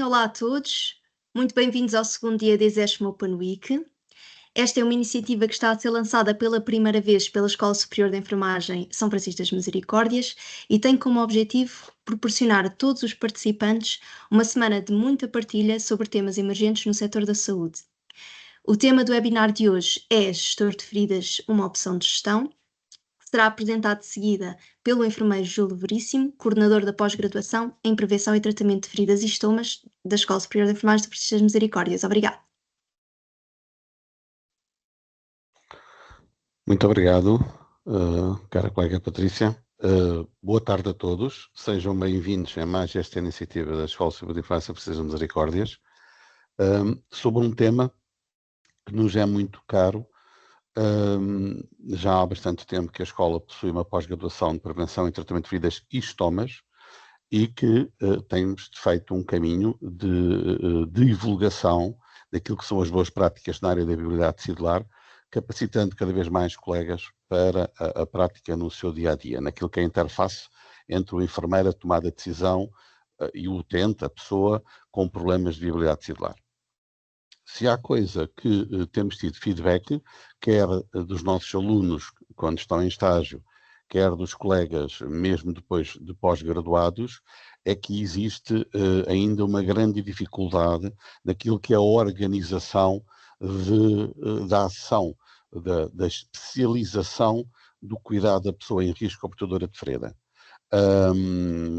Olá a todos, muito bem-vindos ao segundo dia da Exesmo Open Week. Esta é uma iniciativa que está a ser lançada pela primeira vez pela Escola Superior de Enfermagem São Francisco das Misericórdias e tem como objetivo proporcionar a todos os participantes uma semana de muita partilha sobre temas emergentes no setor da saúde. O tema do webinar de hoje é Gestor de Feridas, uma opção de gestão. Será apresentado de seguida pelo enfermeiro Júlio Veríssimo, coordenador da pós-graduação em Prevenção e Tratamento de Feridas e Estomas da Escola Superior de Enfermagem de São Francisco das Misericórdias. Obrigada. Muito obrigado, cara colega Patrícia. Boa tarde a todos. Sejam bem-vindos a mais esta iniciativa da Escola Superior de Enfermagem de São Francisco das Misericórdias sobre um tema que nos é muito caro. Já há bastante tempo que a escola possui uma pós-graduação de Prevenção e Tratamento de Feridas e Estomas e que temos feito um caminho de divulgação daquilo que são as boas práticas na área da viabilidade tecidular, capacitando cada vez mais colegas para a prática no seu dia-a-dia, naquilo que é a interface entre o enfermeiro, a tomada de decisão e o utente, a pessoa com problemas de viabilidade tecidular. Se há coisa que temos tido feedback, quer dos nossos alunos quando estão em estágio, quer dos colegas mesmo depois de pós-graduados, é que existe ainda uma grande dificuldade naquilo que é a organização da ação, da especialização do cuidado da pessoa em risco ou portadora de ferida.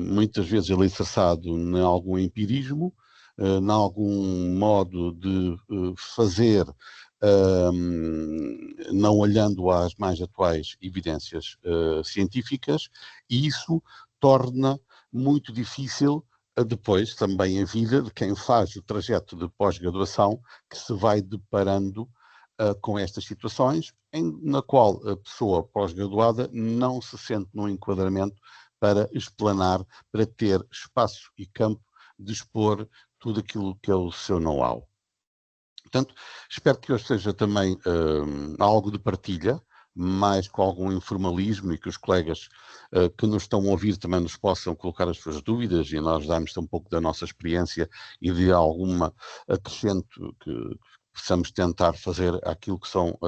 Muitas vezes ele é alicerçado em algum empirismo, em algum modo de fazer, não olhando às mais atuais evidências científicas, e isso torna muito difícil depois também a vida de quem faz o trajeto de pós-graduação, que se vai deparando com estas situações, na qual a pessoa pós-graduada não se sente num enquadramento para explanar, para ter espaço e campo de expor tudo aquilo que é o seu know-how. Portanto, espero que hoje seja também algo de partilha, mais com algum informalismo, e que os colegas que nos estão a ouvir também nos possam colocar as suas dúvidas e nós darmos um pouco da nossa experiência e de alguma acrescento que possamos tentar fazer aquilo que são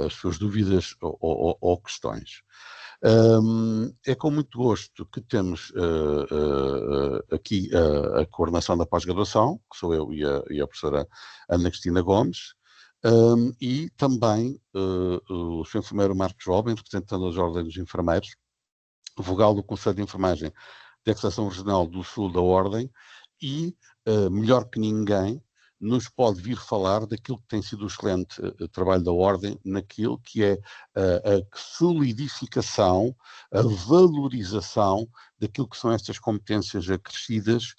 as suas dúvidas ou questões. É com muito gosto que temos aqui a coordenação da pós-graduação, que sou eu e a professora Ana Cristina Gomes, e também o Sr. Enfermeiro Marcos Robin, representante das Ordens dos Enfermeiros, vogal do Conselho de Enfermagem da Secção Regional do Sul da Ordem, e, melhor que ninguém, nos pode vir falar daquilo que tem sido o excelente trabalho da Ordem, naquilo que é a solidificação, a valorização daquilo que são estas competências acrescidas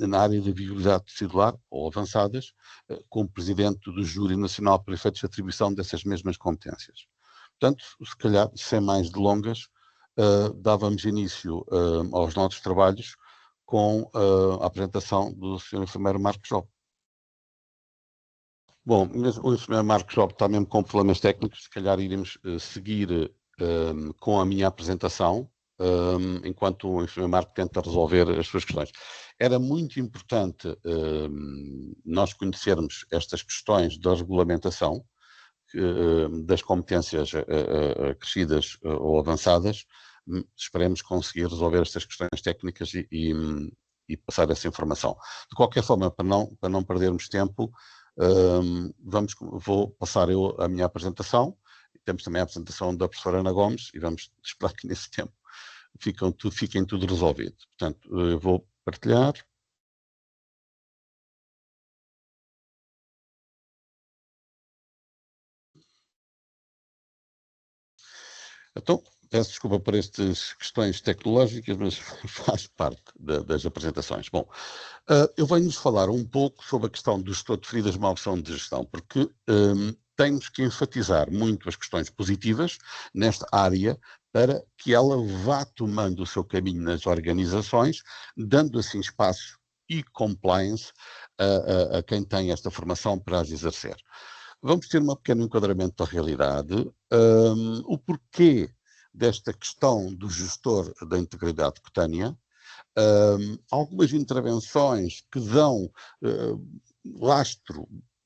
na área da viabilidade tecidular, ou avançadas, como Presidente do Júri Nacional para efeitos de atribuição dessas mesmas competências. Portanto, se calhar, sem mais delongas, dávamos início aos nossos trabalhos com a apresentação do Sr. Enfermeiro Marcos Job. Bom, o enfermeiro Marcos Job está mesmo com problemas técnicos, se calhar iremos seguir com a minha apresentação, enquanto o enfermeiro Marcos tenta resolver as suas questões. Era muito importante nós conhecermos estas questões da regulamentação, das competências acrescidas ou avançadas. Esperemos conseguir resolver estas questões técnicas e passar essa informação. De qualquer forma, para não perdermos tempo, vou passar eu a minha apresentação. Temos também a apresentação da professora Ana Gomes e vamos esperar que nesse tempo fiquem tudo resolvido. Portanto, eu vou partilhar. Então, peço desculpa por estas questões tecnológicas, mas faz parte das apresentações. Bom, eu venho-vos falar um pouco sobre a questão do gestor de feridas, uma opção de gestão, porque temos que enfatizar muito as questões positivas nesta área para que ela vá tomando o seu caminho nas organizações, dando assim espaço e compliance a quem tem esta formação para as exercer. Vamos ter um pequeno enquadramento da realidade, o porquê desta questão do gestor da integridade cutânea, Algumas intervenções que dão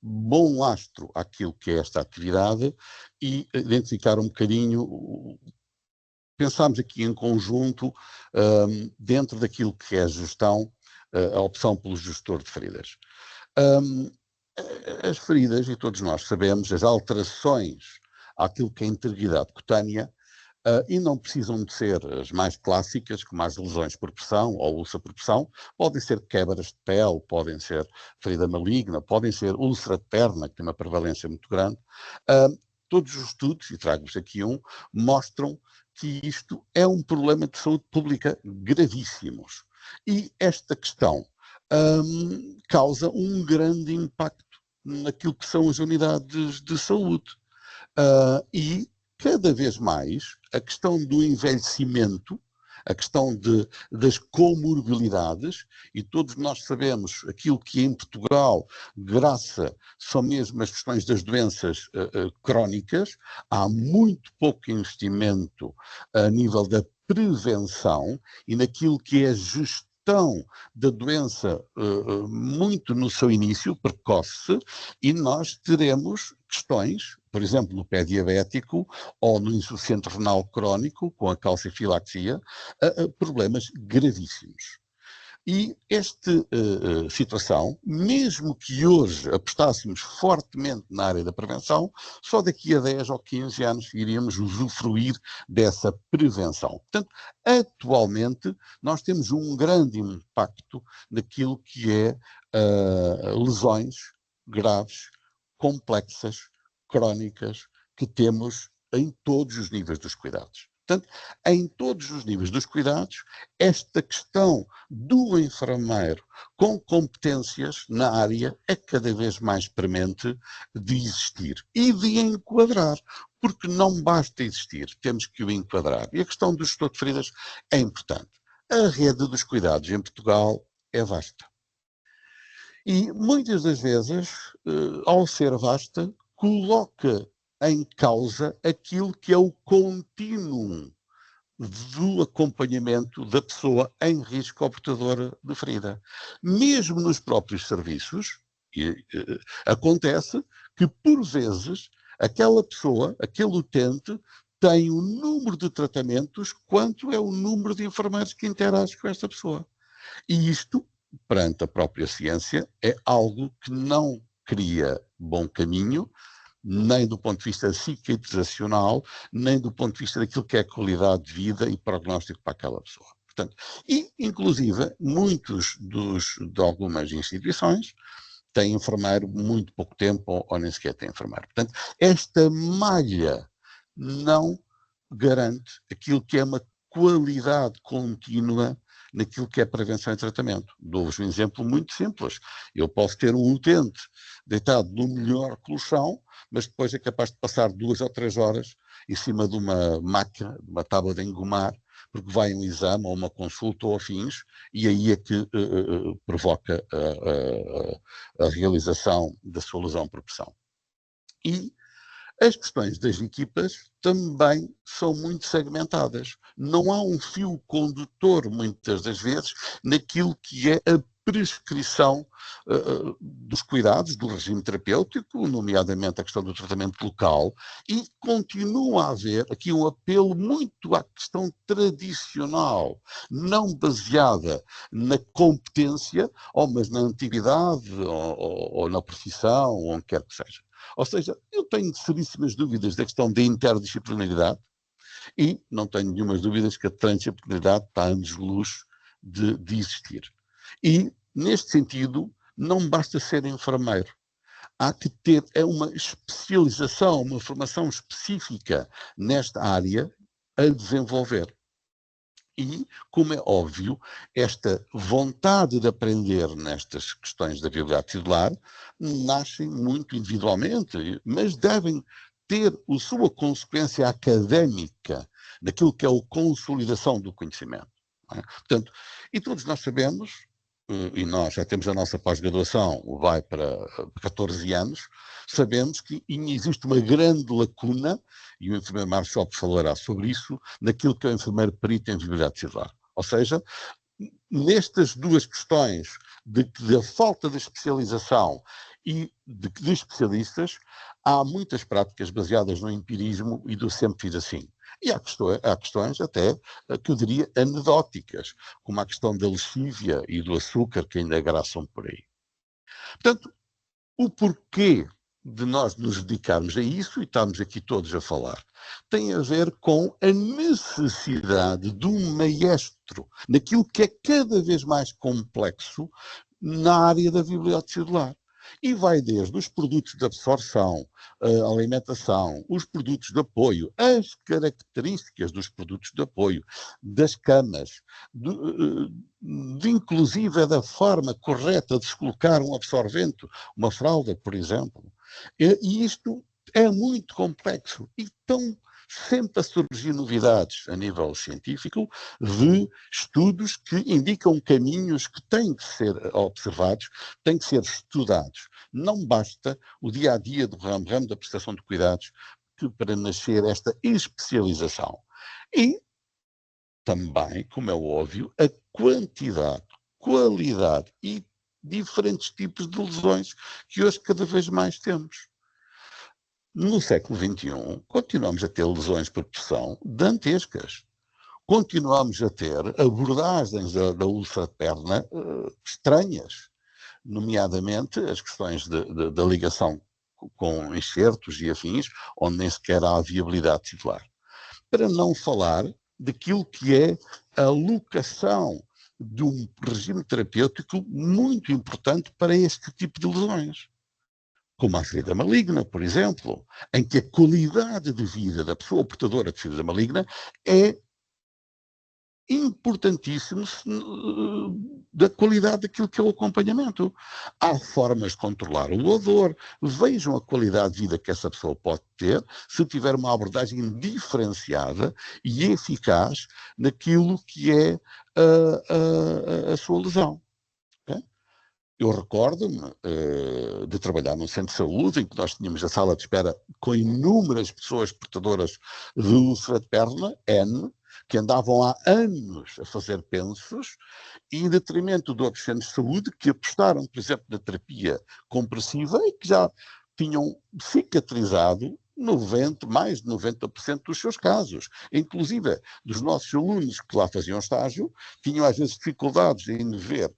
bom lastro àquilo que é esta atividade e identificar um bocadinho, pensámos aqui em conjunto, dentro daquilo que é a gestão, a opção pelo gestor de feridas. As feridas, e todos nós sabemos, as alterações àquilo que é a integridade cutânea, e não precisam de ser as mais clássicas, como as lesões por pressão ou úlcera por pressão, podem ser quebras de pele, podem ser ferida maligna, podem ser úlcera de perna, que tem uma prevalência muito grande. Todos os estudos, e trago-vos aqui um, mostram que isto é um problema de saúde pública gravíssimos. E esta questão causa um grande impacto naquilo que são as unidades de saúde. E cada vez mais a questão do envelhecimento, a questão das comorbilidades, e todos nós sabemos aquilo que em Portugal, graça, são mesmo as questões das doenças crónicas, há muito pouco investimento a nível da prevenção e naquilo que é a gestão da doença muito no seu início, precoce, e nós teremos questões, por exemplo, no pé diabético ou no insuficiente renal crónico, com a calcifilaxia, problemas gravíssimos. E esta situação, mesmo que hoje apostássemos fortemente na área da prevenção, só daqui a 10 ou 15 anos iríamos usufruir dessa prevenção. Portanto, atualmente, nós temos um grande impacto naquilo que é lesões graves, complexas, crónicas, que temos em todos os níveis dos cuidados. Portanto, em todos os níveis dos cuidados, esta questão do enfermeiro com competências na área é cada vez mais premente de existir e de enquadrar, porque não basta existir, temos que o enquadrar. E a questão do gestor de feridas é importante. A rede dos cuidados em Portugal é vasta. E muitas das vezes, ao ser vasta, coloca em causa aquilo que é o contínuo do acompanhamento da pessoa em risco ou portadora de ferida. Mesmo nos próprios serviços, acontece que, por vezes, aquela pessoa, aquele utente, tem o número de tratamentos quanto é o número de enfermeiros que interagem com esta pessoa. E isto, perante a própria ciência, é algo que não cria bom caminho, nem do ponto de vista cicatrizacional, nem do ponto de vista daquilo que é qualidade de vida e prognóstico para aquela pessoa. Portanto, e, inclusive, muitos de algumas instituições têm enfermeiro muito pouco tempo ou nem sequer têm enfermeiro. Portanto, esta malha não garante aquilo que é uma qualidade contínua naquilo que é prevenção e tratamento. Dou-vos um exemplo muito simples. Eu posso ter um utente deitado no melhor colchão, mas depois é capaz de passar 2 ou 3 horas em cima de uma máquina, de uma tábua de engomar, porque vai um exame ou uma consulta ou afins, e aí é que provoca a realização da sua lesão por pressão. E as questões das equipas também são muito segmentadas. Não há um fio condutor, muitas das vezes, naquilo que é a prescrição dos cuidados, do regime terapêutico, nomeadamente a questão do tratamento local, e continua a haver aqui um apelo muito à questão tradicional, não baseada na competência, mas na antiguidade, ou na profissão, ou onde quer que seja. Ou seja, eu tenho seríssimas dúvidas da questão da interdisciplinaridade e não tenho nenhumas dúvidas que a transdisciplinaridade está a anos-luz de existir. E, neste sentido, não basta ser enfermeiro. Há que ter uma especialização, uma formação específica nesta área a desenvolver. E, como é óbvio, esta vontade de aprender nestas questões da viabilidade titular nascem muito individualmente, mas devem ter a sua consequência académica naquilo que é a consolidação do conhecimento. Não é? Portanto, e todos nós sabemos, e nós já temos a nossa pós-graduação, vai para 14 anos, sabemos que existe uma grande lacuna, e o enfermeiro Marshop falará sobre isso, naquilo que é o enfermeiro perito em viabilidade titular. Ou seja, nestas duas questões da falta de especialização e de especialistas, há muitas práticas baseadas no empirismo e do sempre fiz assim. E há questões até, que eu diria, anedóticas, como a questão da lexívia e do açúcar, que ainda graçam por aí. Portanto, o porquê de nós nos dedicarmos a isso, e estamos aqui todos a falar, tem a ver com a necessidade de um maestro naquilo que é cada vez mais complexo na área da bibliotecia celular. E vai desde os produtos de absorção, a alimentação, os produtos de apoio, as características dos produtos de apoio, das camas, de inclusive da forma correta de se colocar um absorvente, uma fralda, por exemplo. E isto é muito complexo e estão sempre a surgir novidades a nível científico de estudos que indicam caminhos que têm que ser observados, têm que ser estudados. Não basta o dia-a-dia do ramo da prestação de cuidados para nascer esta especialização. E também, como é óbvio, a quantidade, qualidade e diferentes tipos de lesões que hoje cada vez mais temos. No século XXI, continuamos a ter lesões por pressão dantescas. Continuamos a ter abordagens da ultraperna estranhas, nomeadamente as questões da ligação com enxertos e afins, onde nem sequer há viabilidade titular. Para não falar daquilo que é a alocação de um regime terapêutico muito importante para este tipo de lesões. Como a ferida maligna, por exemplo, em que a qualidade de vida da pessoa portadora de ferida maligna é importantíssimo da qualidade daquilo que é o acompanhamento. Há formas de controlar o odor, vejam a qualidade de vida que essa pessoa pode ter se tiver uma abordagem diferenciada e eficaz naquilo que é a sua lesão. Eu recordo-me de trabalhar num centro de saúde em que nós tínhamos a sala de espera com inúmeras pessoas portadoras de úlcera de perna, N, que andavam há anos a fazer pensos, e em detrimento de outros centros de saúde que apostaram, por exemplo, na terapia compressiva e que já tinham cicatrizado mais de 90% dos seus casos. Inclusive, dos nossos alunos que lá faziam estágio, tinham às vezes dificuldades em ver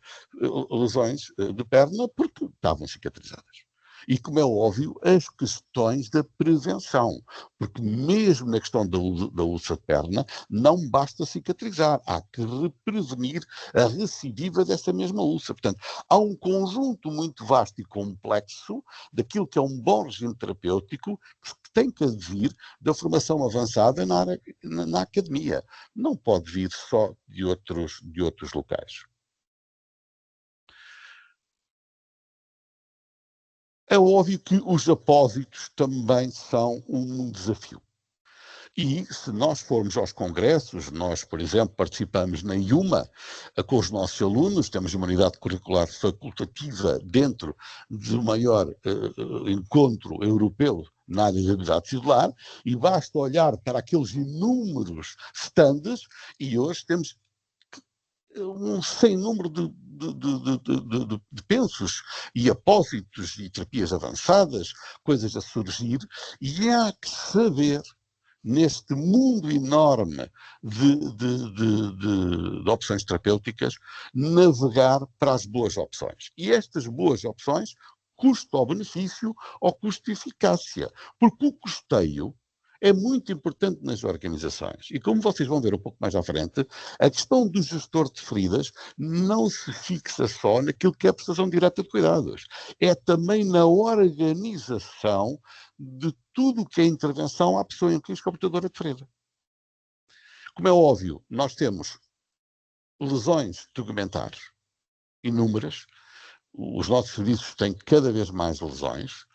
lesões de perna porque estavam cicatrizadas. E, como é óbvio, as questões da prevenção. Porque mesmo na questão da úlcera de perna, não basta cicatrizar. Há que prevenir a recidiva dessa mesma úlcera. Portanto, há um conjunto muito vasto e complexo daquilo que é um bom regime terapêutico que tem que vir da formação avançada na academia. Não pode vir só de outros locais. É óbvio que os apósitos também são um desafio. E se nós formos aos congressos, nós, por exemplo, participamos na IUMA com os nossos alunos, temos uma unidade curricular facultativa dentro do maior encontro europeu na área da habilidade celular, e basta olhar para aqueles inúmeros stands, e hoje temos um sem número de pensos e apósitos e terapias avançadas, coisas a surgir, e há que saber, neste mundo enorme de opções terapêuticas, navegar para as boas opções. E estas boas opções, custo ao benefício ou custo-eficácia. Porque o custeio é muito importante nas organizações. E como vocês vão ver um pouco mais à frente, a questão do gestor de feridas não se fixa só naquilo que é a prestação direta de cuidados. É também na organização de tudo o que é intervenção à pessoa em risco portadora de ferida. Como é óbvio, nós temos lesões tegumentares inúmeras, os nossos serviços têm cada vez mais lesões.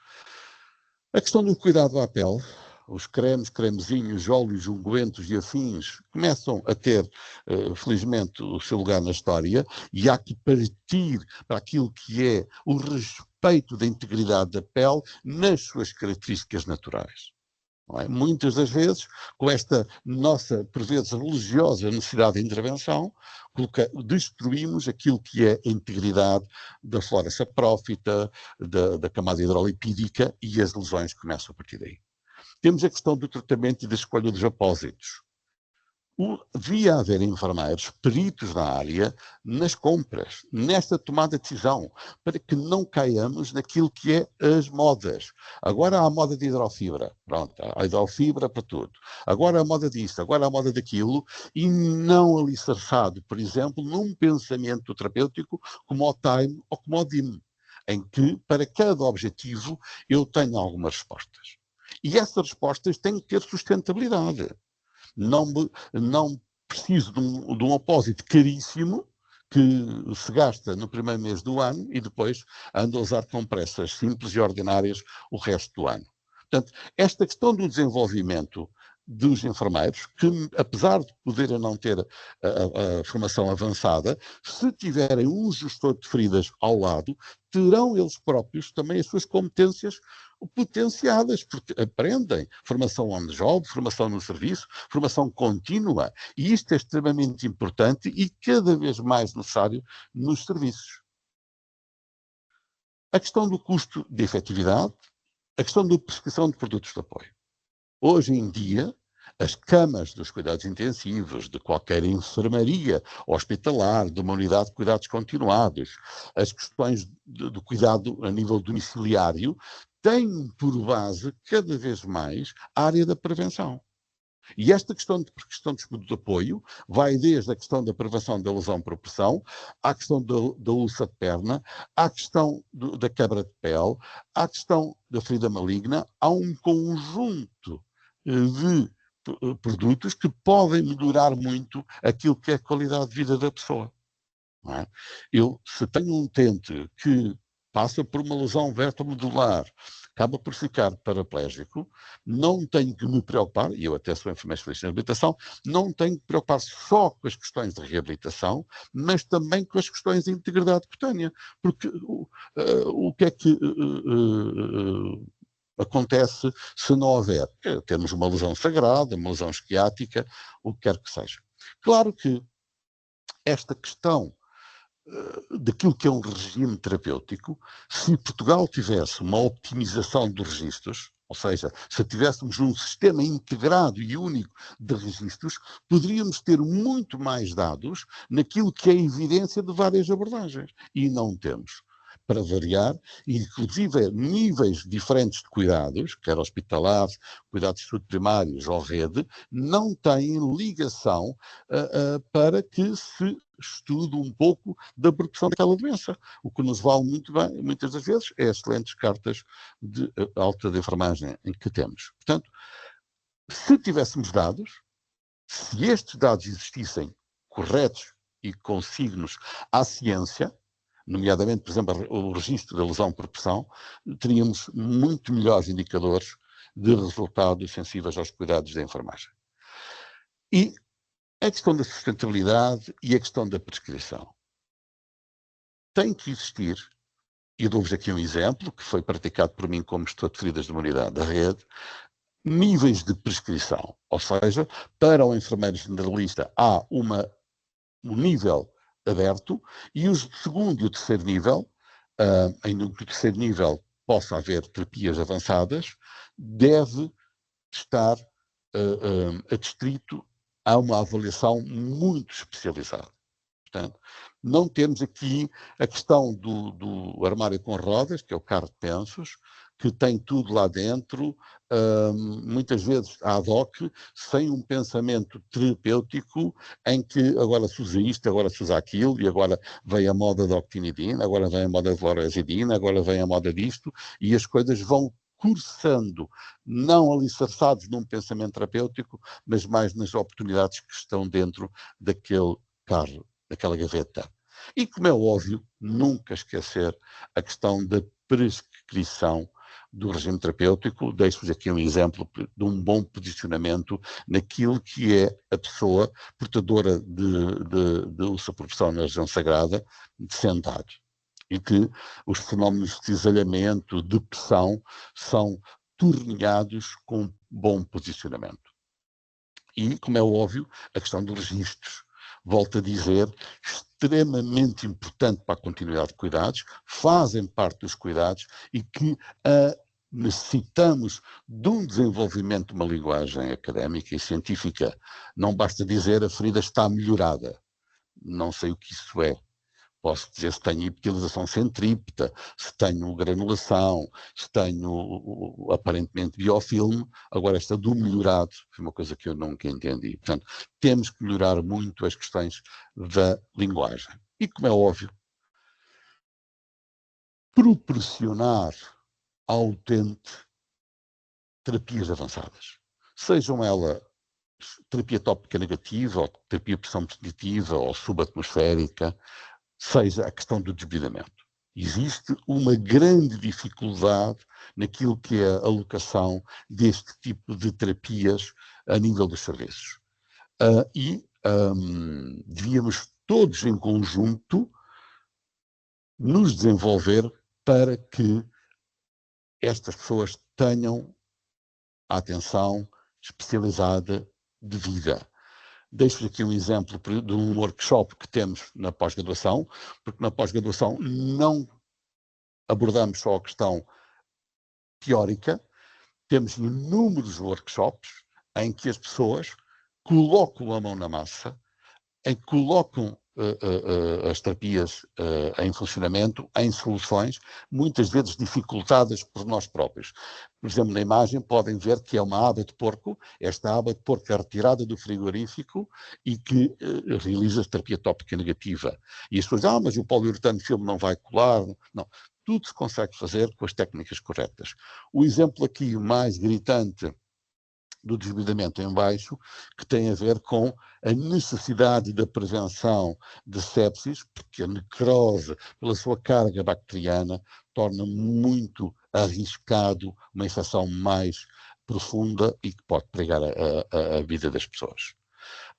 A questão do cuidado à pele, os cremes, cremezinhos, óleos, ungüentos e afins começam a ter, felizmente, o seu lugar na história, e há que partir para aquilo que é o respeito da integridade da pele nas suas características naturais. Não é? Muitas das vezes, com esta nossa, por vezes, religiosa necessidade de intervenção, destruímos aquilo que é a integridade da flora saprófita, da camada hidrolipídica, e as lesões começam a partir daí. Temos a questão do tratamento e da escolha dos apósitos. Devia haver enfermeiros, peritos na área, nas compras, nesta tomada de decisão, para que não caiamos naquilo que é as modas. Agora há a moda de hidrofibra, pronto, há hidrofibra para tudo. Agora há a moda disto, agora há a moda daquilo, e não alicerçado, por exemplo, num pensamento terapêutico como o Time ou como o DIM, em que, para cada objetivo, eu tenho algumas respostas. E essas respostas têm que ter sustentabilidade. Não preciso de um apósito caríssimo que se gasta no primeiro mês do ano e depois ando a usar compressas simples e ordinárias o resto do ano. Portanto, esta questão do desenvolvimento dos enfermeiros, que apesar de poderem não ter a formação avançada, se tiverem um gestor de feridas ao lado, terão eles próprios também as suas competências potenciadas, porque aprendem formação on the job, formação no serviço, formação contínua, e isto é extremamente importante e cada vez mais necessário nos serviços. A questão do custo de efetividade, a questão da prescrição de produtos de apoio. Hoje em dia, as camas dos cuidados intensivos, de qualquer enfermaria hospitalar, de uma unidade de cuidados continuados, as questões do cuidado a nível domiciliário, têm por base, cada vez mais, a área da prevenção. E esta questão de escudo de apoio vai desde a questão da prevenção da lesão por pressão, à questão da úlcera de perna, à questão da quebra de pele, à questão da ferida maligna. Há um conjunto de produtos que podem melhorar muito aquilo que é a qualidade de vida da pessoa. Não é? Se tenho um utente que passa por uma lesão vertebromedular, acaba por ficar paraplégico, não tenho que me preocupar, e eu até sou enfermeiro especialista em reabilitação, não tenho que preocupar só com as questões de reabilitação, mas também com as questões de integridade cutânea. Porque o que é que acontece se não houver? Temos uma lesão sagrada, uma lesão esquiática, o que quer que seja. Claro que esta questão daquilo que é um regime terapêutico, se Portugal tivesse uma optimização dos registros, ou seja, se tivéssemos um sistema integrado e único de registros, poderíamos ter muito mais dados naquilo que é a evidência de várias abordagens. E não temos. Para variar, inclusive níveis diferentes de cuidados, quer hospitalares, cuidados de saúde primários ou rede, não têm ligação para que se estude um pouco da progressão daquela doença. O que nos vale muito bem, muitas das vezes, é excelentes cartas de alta de enfermagem em que temos. Portanto, se tivéssemos dados, se estes dados existissem corretos e consignos à ciência, nomeadamente, por exemplo, o registro da lesão por pressão, teríamos muito melhores indicadores de resultados sensíveis aos cuidados da enfermagem. E a questão da sustentabilidade e a questão da prescrição. Tem que existir, e dou-vos aqui um exemplo, que foi praticado por mim como gestor de feridas de uma unidade da rede, níveis de prescrição. Ou seja, para o enfermeiro generalista há um nível aberto, e o segundo e o terceiro nível, ainda que o terceiro nível possa haver terapias avançadas, deve estar adstrito a uma avaliação muito especializada. Portanto, não temos aqui a questão do armário com rodas, que é o carro de pensos, que tem tudo lá dentro, muitas vezes ad hoc, sem um pensamento terapêutico em que agora se usa isto, agora se usa aquilo, e agora vem a moda da octinidina, agora vem a moda da lorazepina, agora vem a moda disto, e as coisas vão cursando, não alicerçados num pensamento terapêutico, mas mais nas oportunidades que estão dentro daquele carro, daquela gaveta. E, como é óbvio, nunca esquecer a questão da prescrição do regime terapêutico. Deixo-vos aqui um exemplo de um bom posicionamento naquilo que é a pessoa portadora de úlcera por pressão na região sagrada, de sentados. E que os fenómenos de cisalhamento, de pressão, são torneados com bom posicionamento. E, como é óbvio, a questão dos registros, volto a dizer, extremamente importante para a continuidade de cuidados, fazem parte dos cuidados e que necessitamos de um desenvolvimento de uma linguagem académica e científica. Não basta dizer a ferida está melhorada. Não sei o que isso é. Posso dizer se tenho epitelização centrípeta, se tenho granulação, se tenho aparentemente biofilme. Agora, esta do melhorado foi uma coisa que eu nunca entendi. Portanto, temos que melhorar muito as questões da linguagem. E, como é óbvio, proporcionar ao utente terapias avançadas. Sejam elas terapia tópica negativa, ou terapia de pressão positiva, ou subatmosférica, seja a questão do desbridamento. Existe uma grande dificuldade naquilo que é a alocação deste tipo de terapias a nível dos serviços. Devíamos todos em conjunto nos desenvolver para que estas pessoas tenham a atenção especializada devida. Deixo-vos aqui um exemplo de um workshop que temos na pós-graduação, porque na pós-graduação não abordamos só a questão teórica, temos inúmeros workshops em que as pessoas colocam a mão na massa, em que colocam as terapias em funcionamento, em soluções, muitas vezes dificultadas por nós próprios. Por exemplo, na imagem podem ver que é uma aba de porco, esta aba de porco é retirada do frigorífico e que realiza terapia tópica negativa. E as pessoas mas o poliuretano filme não vai colar. Não, tudo se consegue fazer com as técnicas corretas. O exemplo aqui mais gritante do desbridamento em baixo, que tem a ver com a necessidade da prevenção de sepsis, porque a necrose, pela sua carga bacteriana, torna muito arriscado uma infecção mais profunda e que pode pregar a vida das pessoas.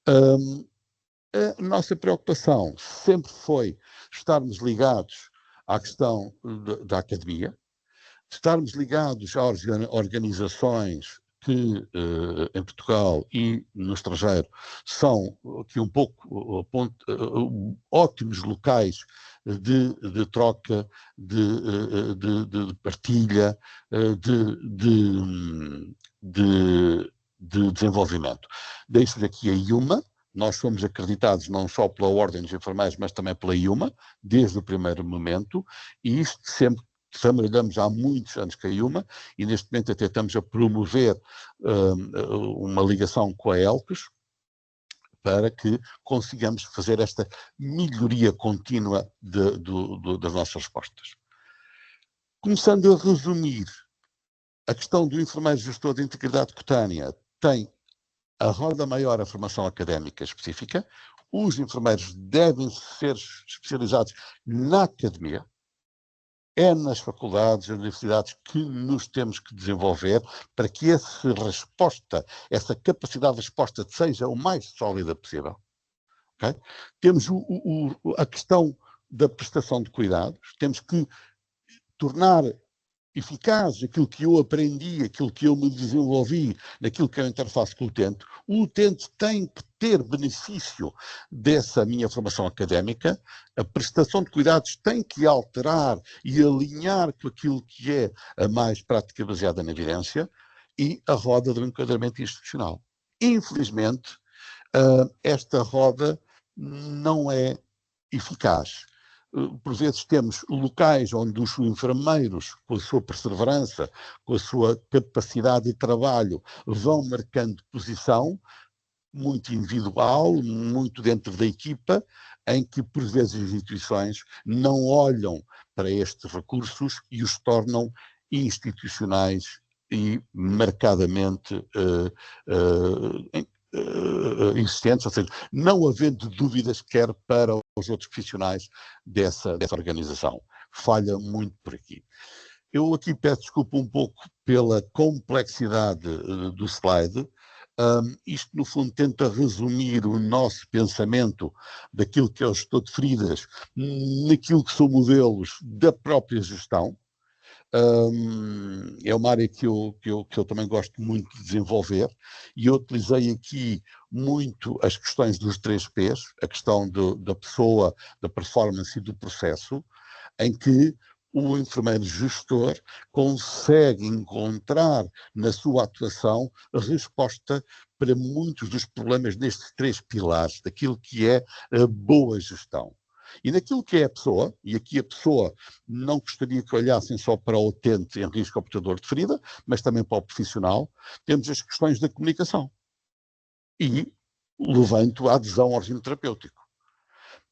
A nossa preocupação sempre foi estarmos ligados à questão da academia, estarmos ligados às organizações que em Portugal e no estrangeiro são aqui um pouco ótimos locais de troca, de partilha, de desenvolvimento. Deixo-vos aqui a IUMA. Nós fomos acreditados não só pela Ordem dos Enfermeiros, mas também pela IUMA, desde o primeiro momento, e isto sempre trabalhamos há muitos anos com a IUMA e neste momento até estamos a promover uma ligação com a ELCOS para que consigamos fazer esta melhoria contínua das nossas respostas. Começando a resumir, a questão do enfermeiro gestor de integridade cutânea tem a roda maior a formação académica específica, os enfermeiros devem ser especializados na academia, é nas faculdades e universidades que nos temos que desenvolver para que essa resposta, essa capacidade de resposta seja o mais sólida possível. Okay? Temos a questão da prestação de cuidados, temos que tornar eficaz aquilo que eu aprendi, aquilo que eu me desenvolvi, naquilo que é a interface com o utente. O utente tem que ter benefício dessa minha formação académica, a prestação de cuidados tem que alterar e alinhar com aquilo que é a mais prática baseada na evidência e a roda do enquadramento institucional. Infelizmente, esta roda não é eficaz. Por vezes temos locais onde os enfermeiros, com a sua perseverança, com a sua capacidade de trabalho, vão marcando posição, muito individual, muito dentro da equipa, em que por vezes as instituições não olham para estes recursos e os tornam institucionais e marcadamente existentes, ou seja, não havendo dúvidas quer para os outros profissionais dessa organização. Falha muito por aqui. Eu aqui peço desculpa um pouco pela complexidade do slide. Isto, no fundo, tenta resumir o nosso pensamento daquilo que é o gestor de feridas naquilo que são modelos da própria gestão. É uma área que eu também gosto muito de desenvolver, e eu utilizei aqui muito as questões dos 3 Ps, a questão da pessoa, da performance e do processo, em que o enfermeiro gestor consegue encontrar na sua atuação a resposta para muitos dos problemas nestes 3 pilares, daquilo que é a boa gestão. E naquilo que é a pessoa, e aqui a pessoa não gostaria que olhassem só para o utente em risco ao portador de ferida, mas também para o profissional, temos as questões da comunicação. E levanto a adesão ao regime terapêutico.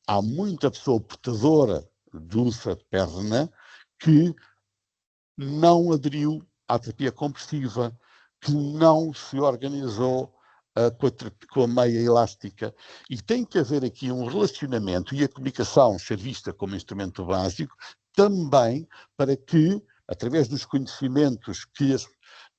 Há muita pessoa portadora de úlcera de perna que não aderiu à terapia compressiva, que não se organizou com a meia elástica, e tem que haver aqui um relacionamento e a comunicação ser vista como instrumento básico também para que, através dos conhecimentos que,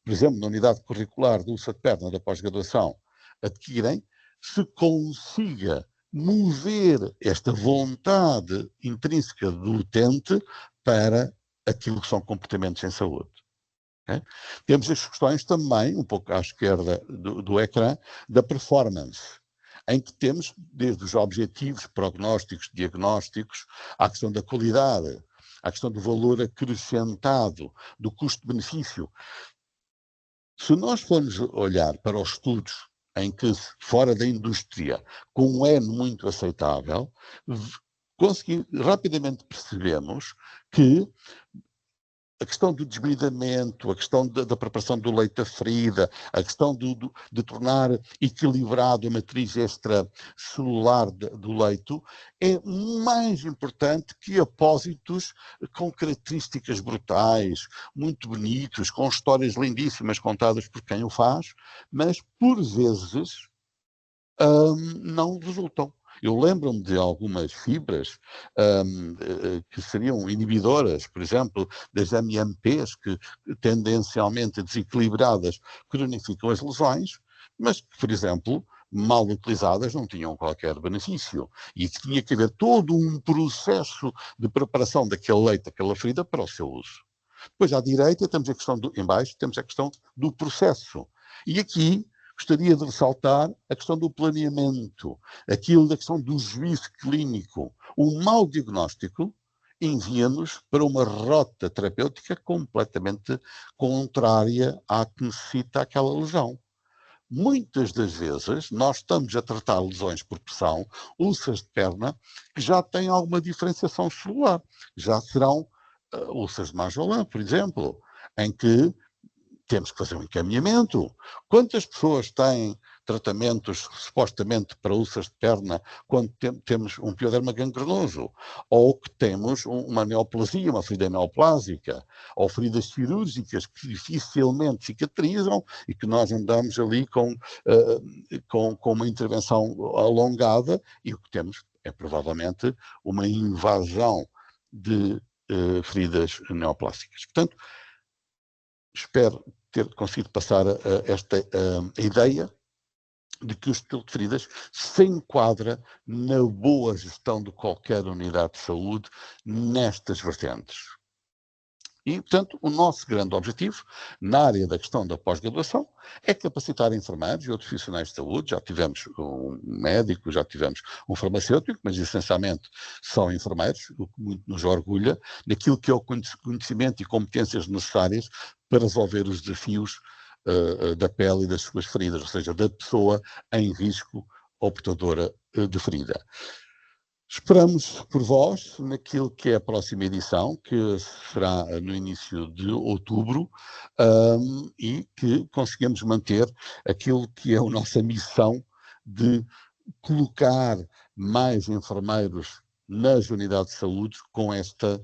por exemplo, na unidade curricular de úlcera de perna da pós-graduação adquirem, se consiga mover esta vontade intrínseca do utente para aquilo que são comportamentos em saúde. Okay? Temos as questões também, um pouco à esquerda do ecrã, da performance, em que temos desde os objetivos prognósticos, diagnósticos, à questão da qualidade, à questão do valor acrescentado, do custo-benefício. Se nós formos olhar para os estudos em que, fora da indústria, com um N muito aceitável, rapidamente percebemos que a questão do desbridamento, a questão da preparação do leite da ferida, a questão de tornar equilibrado a matriz extracelular do leito, é mais importante que apósitos com características brutais, muito bonitos, com histórias lindíssimas contadas por quem o faz, mas, por vezes, não resultam. Eu lembro-me de algumas fibras que seriam inibidoras, por exemplo, das MMPs, que tendencialmente desequilibradas cronificam as lesões, mas que, por exemplo, mal utilizadas não tinham qualquer benefício. E que tinha que haver todo um processo de preparação daquele leite, daquela ferida, para o seu uso. Depois, à direita, temos a questão em baixo, temos a questão do processo. E aqui gostaria de ressaltar a questão do planeamento, aquilo da questão do juízo clínico. O mau diagnóstico envia-nos para uma rota terapêutica completamente contrária à que necessita aquela lesão. Muitas das vezes nós estamos a tratar lesões por pressão, úlceras de perna, que já têm alguma diferenciação celular. Já serão úlceras de Majolan, por exemplo, em que temos que fazer um encaminhamento. Quantas pessoas têm tratamentos supostamente para úlceras de perna quando temos um pioderma gangrenoso? Ou que temos uma neoplasia, uma ferida neoplásica? Ou feridas cirúrgicas que dificilmente cicatrizam e que nós andamos ali com uma intervenção alongada, e o que temos é provavelmente uma invasão de feridas neoplásicas. Portanto, espero ter conseguido passar a ideia de que o estilo de feridas se enquadra na boa gestão de qualquer unidade de saúde nestas vertentes. E, portanto, o nosso grande objetivo, na área da questão da pós-graduação, é capacitar enfermeiros e outros profissionais de saúde. Já tivemos um médico, já tivemos um farmacêutico, mas essencialmente são enfermeiros, o que muito nos orgulha, daquilo que é o conhecimento e competências necessárias para resolver os desafios da pele e das suas feridas, ou seja, da pessoa em risco ou portadora de ferida. Esperamos por vós naquilo que é a próxima edição, que será no início de outubro, e que consigamos manter aquilo que é a nossa missão de colocar mais enfermeiros nas unidades de saúde com esta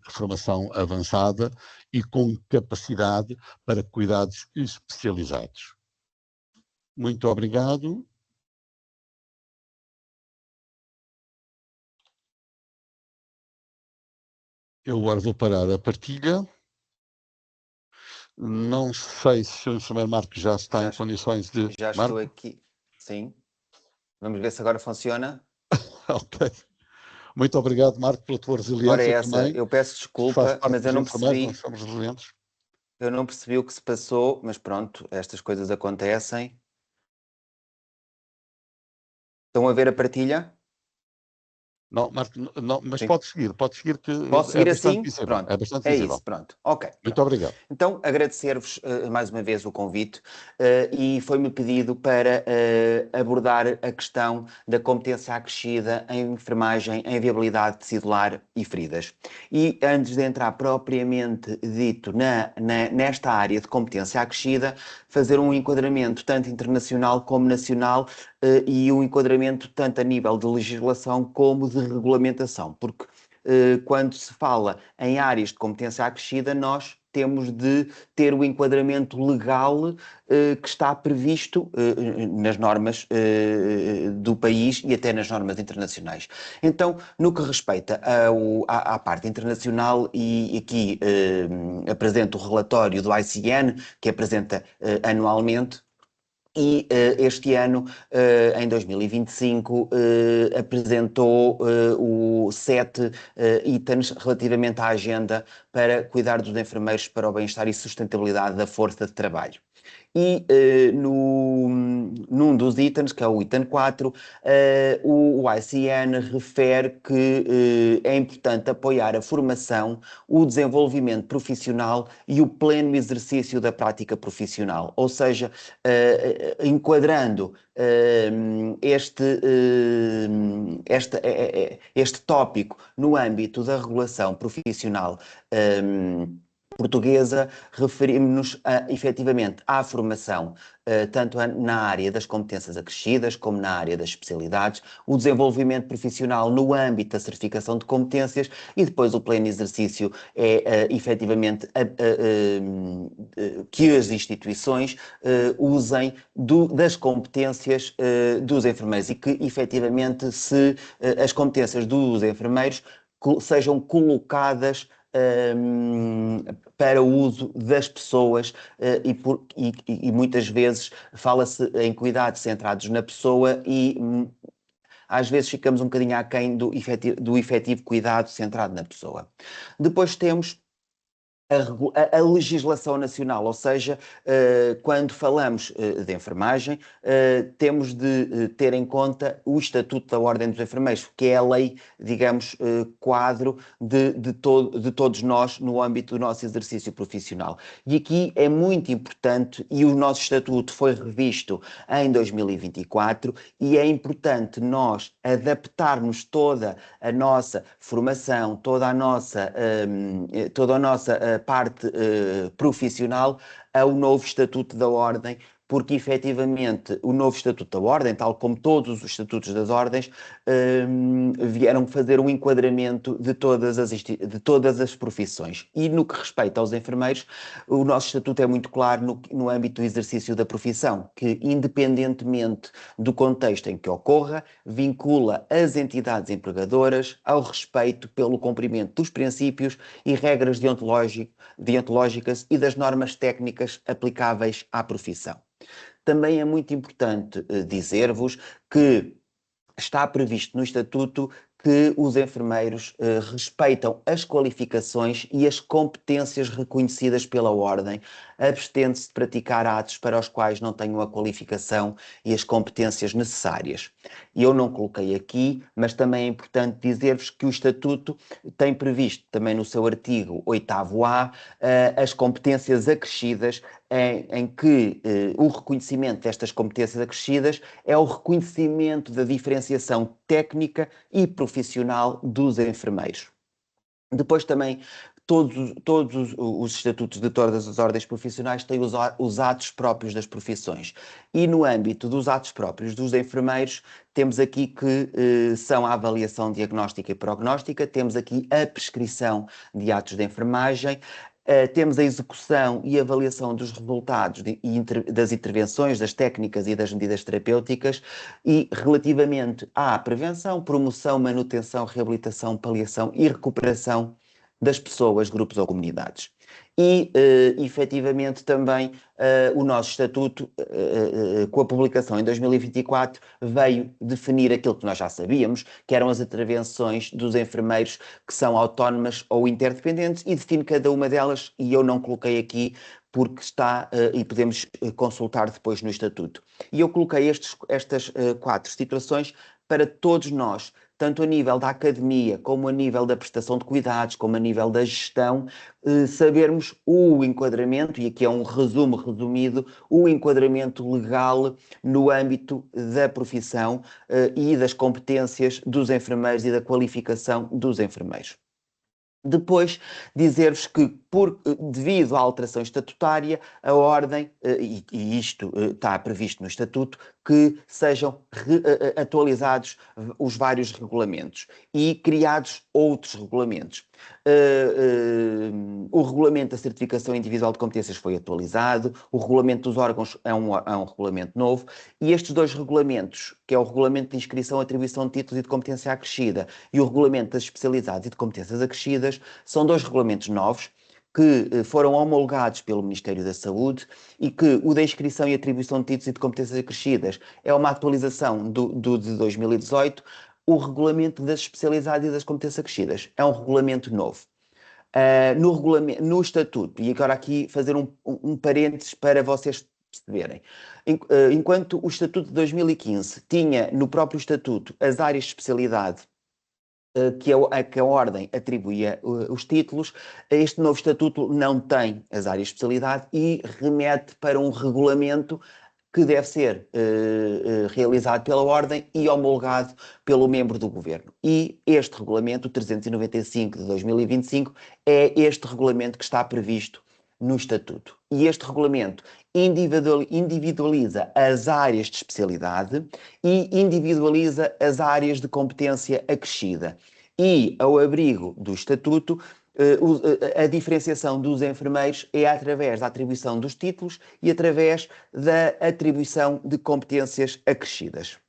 formação avançada e com capacidade para cuidados especializados. Muito obrigado. Eu agora vou parar a partilha. Não sei se o enfermeiro Marcos já está em condições de... Já estou aqui, sim. Vamos ver se agora funciona. Ok. Muito obrigado, Marco, pela tua Ora, resiliência essa, também. eu peço Faz desculpa, parte mas dos enfermeiros, nós somos resilientes. eu não percebi o que se passou, mas pronto, estas coisas acontecem. Estão a ver a partilha? Não, Marco, não, mas Sim. pode seguir que Posso é seguir bastante assim? visível. Pronto, É bastante é visível. isso, pronto. Ok. Muito Pronto. obrigado. Então, agradecer-vos mais uma vez o convite e foi-me pedido para abordar a questão da competência acrescida em enfermagem, em viabilidade tecidular e feridas. E antes de entrar propriamente dito nesta área de competência acrescida, fazer um enquadramento tanto internacional como nacional e um enquadramento tanto a nível de legislação como de regulamentação, porque quando se fala em áreas de competência acrescida, nós temos de ter o enquadramento legal que está previsto nas normas do país e até nas normas internacionais. Então, no que respeita à parte internacional, e aqui apresento o relatório do ICN, que apresenta anualmente. E este ano, em 2025, apresentou o 7 itens relativamente à agenda para cuidar dos enfermeiros para o bem-estar e sustentabilidade da força de trabalho. E num dos itens, que é o item 4, o ICN refere que é importante apoiar a formação, o desenvolvimento profissional e o pleno exercício da prática profissional. Ou seja, enquadrando este tópico no âmbito da regulação profissional portuguesa, referimos-nos efetivamente à formação, tanto na área das competências acrescidas como na área das especialidades, o desenvolvimento profissional no âmbito da certificação de competências e depois o pleno exercício é efetivamente que as instituições usem das competências dos enfermeiros e que efetivamente as competências dos enfermeiros sejam colocadas para o uso das pessoas e muitas vezes fala-se em cuidados centrados na pessoa e às vezes ficamos um bocadinho aquém do efetivo cuidado centrado na pessoa. Depois temos a legislação nacional, ou seja, quando falamos de enfermagem, temos de ter em conta o Estatuto da Ordem dos Enfermeiros, que é a lei, digamos, quadro de todos nós no âmbito do nosso exercício profissional. E aqui é muito importante, e o nosso Estatuto foi revisto em 2024, e é importante nós adaptarmos toda a nossa formação, toda a nossa parte profissional ao novo Estatuto da Ordem, porque efetivamente o novo Estatuto da Ordem, tal como todos os estatutos das ordens, vieram fazer um enquadramento de todas as profissões. E no que respeita aos enfermeiros, o nosso Estatuto é muito claro no âmbito do exercício da profissão, que independentemente do contexto em que ocorra, vincula as entidades empregadoras ao respeito pelo cumprimento dos princípios e regras deontológicas e das normas técnicas aplicáveis à profissão. Também é muito importante dizer-vos que está previsto no Estatuto que os enfermeiros respeitam as qualificações e as competências reconhecidas pela Ordem, abstendo-se de praticar atos para os quais não tenham a qualificação e as competências necessárias. Eu não coloquei aqui, mas também é importante dizer-vos que o Estatuto tem previsto também no seu artigo 8º-A as competências acrescidas em que o reconhecimento destas competências acrescidas é o reconhecimento da diferenciação técnica e profissional dos enfermeiros. Depois também todos os estatutos de todas as ordens profissionais têm os atos próprios das profissões. E no âmbito dos atos próprios dos enfermeiros, temos aqui que são a avaliação diagnóstica e prognóstica, temos aqui a prescrição de atos de enfermagem, temos a execução e avaliação dos resultados das intervenções, das técnicas e das medidas terapêuticas e relativamente à prevenção, promoção, manutenção, reabilitação, paliação e recuperação das pessoas, grupos ou comunidades. e, efetivamente, também o nosso estatuto, com a publicação em 2024, veio definir aquilo que nós já sabíamos, que eram as intervenções dos enfermeiros que são autónomas ou interdependentes, e define cada uma delas, e eu não coloquei aqui porque está, e podemos consultar depois no estatuto. E eu coloquei estas 4 situações para todos nós, tanto a nível da academia, como a nível da prestação de cuidados, como a nível da gestão, sabermos o enquadramento, e aqui é um resumo resumido, o enquadramento legal no âmbito da profissão e das competências dos enfermeiros e da qualificação dos enfermeiros. Depois, dizer-vos que, devido à alteração estatutária, a Ordem, e isto está previsto no Estatuto, que sejam atualizados os vários regulamentos e criados outros regulamentos. O regulamento da certificação individual de competências foi atualizado, o regulamento dos órgãos é um regulamento novo, e estes 2 regulamentos, que é o regulamento de inscrição, atribuição de títulos e de competência acrescida e o regulamento das especialidades e de competências acrescidas, são 2 regulamentos novos que foram homologados pelo Ministério da Saúde, e que o da inscrição e atribuição de títulos e de competências acrescidas é uma atualização do de 2018, o regulamento das especialidades e das competências acrescidas é um regulamento novo. No Estatuto, e agora aqui fazer um parênteses para vocês perceberem, enquanto o Estatuto de 2015 tinha no próprio Estatuto as áreas de especialidade que a Ordem atribuía os títulos, este novo Estatuto não tem as áreas de especialidade e remete para um regulamento que deve ser realizado pela Ordem e homologado pelo membro do Governo. E este regulamento, o 395 de 2025, é este regulamento que está previsto no Estatuto. E este regulamento individualiza as áreas de especialidade e individualiza as áreas de competência acrescida. E, ao abrigo do Estatuto, a diferenciação dos enfermeiros é através da atribuição dos títulos e através da atribuição de competências acrescidas.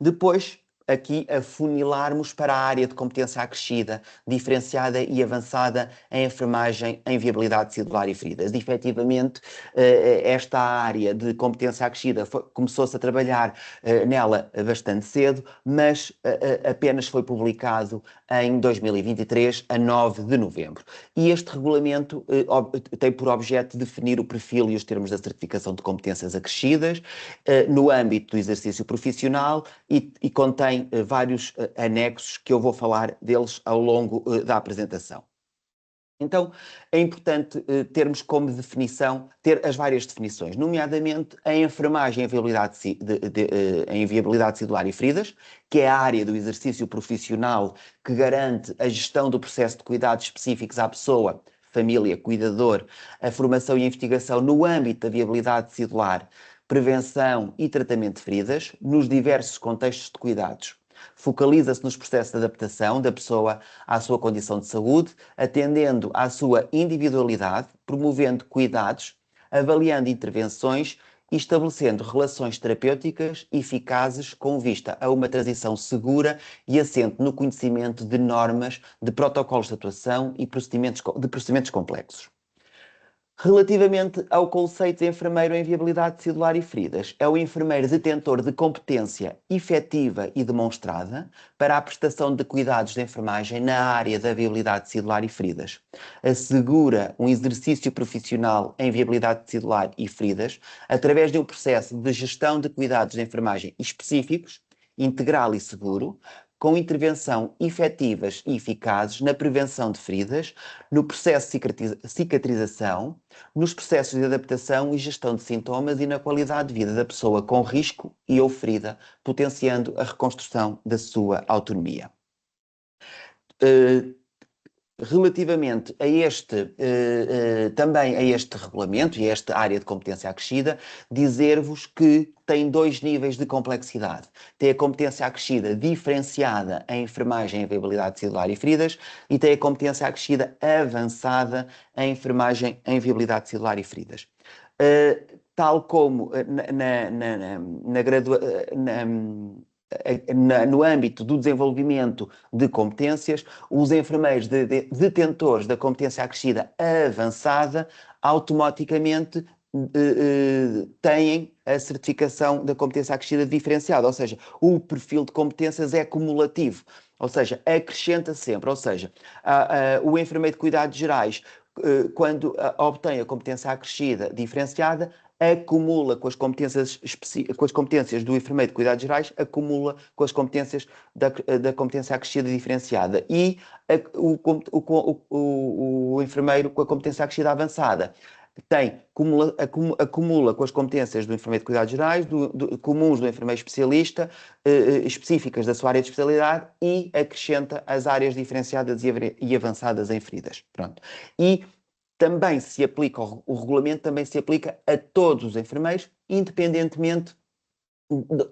Depois, aqui afunilarmos para a área de competência acrescida, diferenciada e avançada em enfermagem em viabilidade celular e feridas. E, efetivamente, esta área de competência acrescida começou-se a trabalhar nela bastante cedo, mas apenas foi publicado em 2023, a 9 de novembro. E este regulamento tem por objeto definir o perfil e os termos da certificação de competências acrescidas no âmbito do exercício profissional e contém vários anexos que eu vou falar deles ao longo da apresentação. Então, é importante termos como definição, ter as várias definições, nomeadamente a enfermagem em viabilidade celular e feridas, que é a área do exercício profissional que garante a gestão do processo de cuidados específicos à pessoa, família, cuidador, a formação e a investigação no âmbito da viabilidade celular, prevenção e tratamento de feridas, nos diversos contextos de cuidados. Focaliza-se nos processos de adaptação da pessoa à sua condição de saúde, atendendo à sua individualidade, promovendo cuidados, avaliando intervenções e estabelecendo relações terapêuticas eficazes com vista a uma transição segura e assente no conhecimento de normas, de protocolos de atuação e de procedimentos complexos. Relativamente ao conceito de enfermeiro em viabilidade celular e feridas, é o enfermeiro detentor de competência efetiva e demonstrada para a prestação de cuidados de enfermagem na área da viabilidade celular e feridas. Assegura um exercício profissional em viabilidade celular e feridas através de um processo de gestão de cuidados de enfermagem específicos, integral e seguro, com intervenção efetivas e eficazes na prevenção de feridas, no processo de cicatrização, nos processos de adaptação e gestão de sintomas e na qualidade de vida da pessoa com risco e ou ferida, potenciando a reconstrução da sua autonomia. Relativamente a também a este regulamento e a esta área de competência acrescida, dizer-vos que tem 2 níveis de complexidade. Tem a competência acrescida diferenciada em enfermagem em viabilidade celular e feridas e tem a competência acrescida avançada em enfermagem em viabilidade celular e feridas. Tal como no âmbito do desenvolvimento de competências, os enfermeiros detentores da competência acrescida avançada automaticamente têm a certificação da competência acrescida diferenciada, ou seja, o perfil de competências é cumulativo, ou seja, acrescenta sempre, ou seja, o enfermeiro de cuidados gerais, quando obtém a competência acrescida diferenciada, acumula com as competências do enfermeiro de cuidados gerais, acumula com as competências da competência acrescida diferenciada. E o enfermeiro com a competência acrescida avançada acumula com as competências do enfermeiro de cuidados gerais, comuns do enfermeiro especialista, específicas da sua área de especialidade, e acrescenta as áreas diferenciadas e avançadas em feridas. Pronto. E também se aplica, o regulamento também se aplica a todos os enfermeiros, independentemente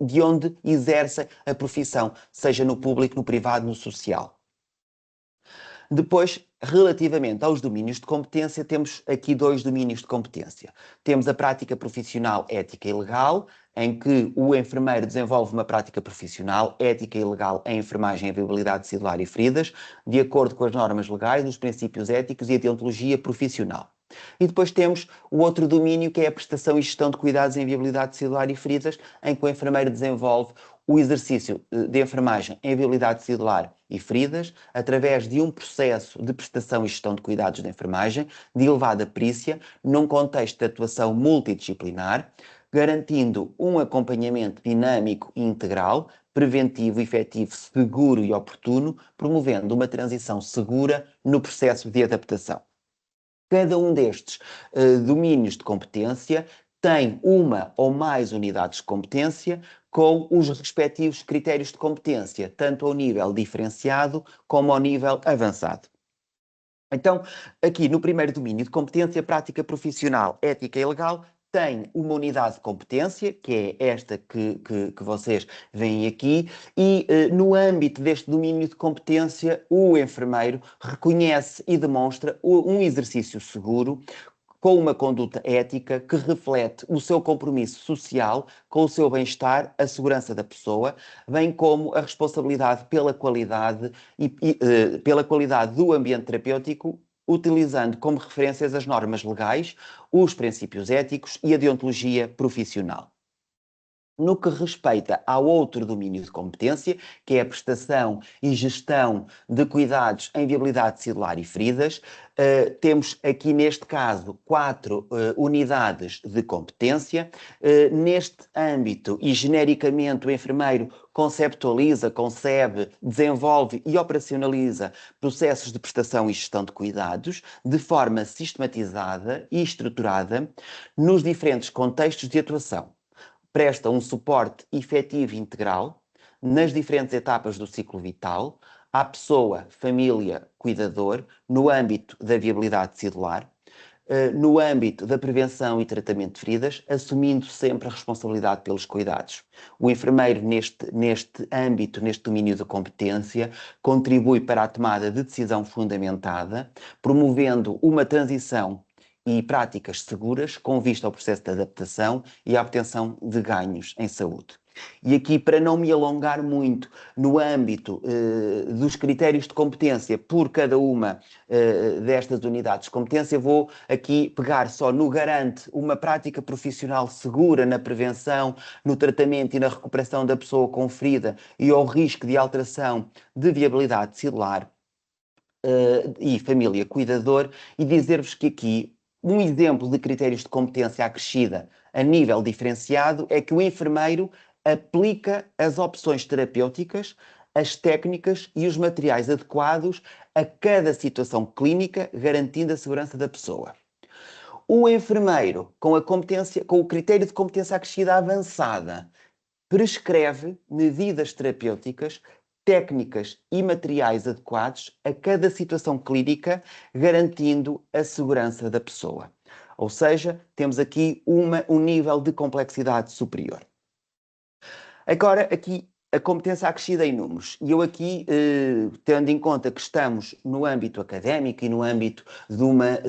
de onde exercem a profissão, seja no público, no privado, no social. Depois, relativamente aos domínios de competência, temos aqui 2 domínios de competência. Temos a prática profissional ética e legal, em que o enfermeiro desenvolve uma prática profissional ética e legal em enfermagem e viabilidade celular e feridas, de acordo com as normas legais, os princípios éticos e a deontologia profissional. E depois temos o outro domínio, que é a prestação e gestão de cuidados em viabilidade celular e feridas, em que o enfermeiro desenvolve o exercício de enfermagem em viabilidade celular e feridas, através de um processo de prestação e gestão de cuidados de enfermagem de elevada perícia, num contexto de atuação multidisciplinar, garantindo um acompanhamento dinâmico e integral, preventivo, efetivo, seguro e oportuno, promovendo uma transição segura no processo de adaptação. Cada um destes domínios de competência tem uma ou mais unidades de competência com os respectivos critérios de competência, tanto ao nível diferenciado como ao nível avançado. Então, aqui no primeiro domínio de competência, prática profissional, ética e legal, tem uma unidade de competência, que é esta que vocês veem aqui, e no âmbito deste domínio de competência, o enfermeiro reconhece e demonstra um exercício seguro, com uma conduta ética que reflete o seu compromisso social com o seu bem-estar, a segurança da pessoa, bem como a responsabilidade pela qualidade pela qualidade do ambiente terapêutico, utilizando como referências as normas legais, os princípios éticos e a deontologia profissional. No que respeita ao outro domínio de competência, que é a prestação e gestão de cuidados em viabilidade celular e feridas, temos aqui neste caso 4 unidades de competência. Neste âmbito e genericamente o enfermeiro conceptualiza, concebe, desenvolve e operacionaliza processos de prestação e gestão de cuidados de forma sistematizada e estruturada nos diferentes contextos de atuação. Presta um suporte efetivo e integral nas diferentes etapas do ciclo vital à pessoa, família, cuidador, no âmbito da viabilidade celular, no âmbito da prevenção e tratamento de feridas, assumindo sempre a responsabilidade pelos cuidados. O enfermeiro, neste âmbito, neste domínio de competência, contribui para a tomada de decisão fundamentada, promovendo uma transição e práticas seguras com vista ao processo de adaptação e à obtenção de ganhos em saúde. E aqui, para não me alongar muito no âmbito dos critérios de competência por cada uma destas unidades de competência, vou aqui pegar só no garante uma prática profissional segura na prevenção, no tratamento e na recuperação da pessoa com ferida e ao risco de alteração de viabilidade celular e família cuidador, e dizer-vos que aqui um exemplo de critérios de competência acrescida a nível diferenciado é que o enfermeiro aplica as opções terapêuticas, as técnicas e os materiais adequados a cada situação clínica, garantindo a segurança da pessoa. O enfermeiro, com o critério de competência acrescida avançada, prescreve medidas terapêuticas, técnicas e materiais adequados a cada situação clínica, garantindo a segurança da pessoa. Ou seja, temos aqui um nível de complexidade superior. Agora, aqui a competência acrescida em números. E eu aqui, tendo em conta que estamos no âmbito académico e no âmbito de uma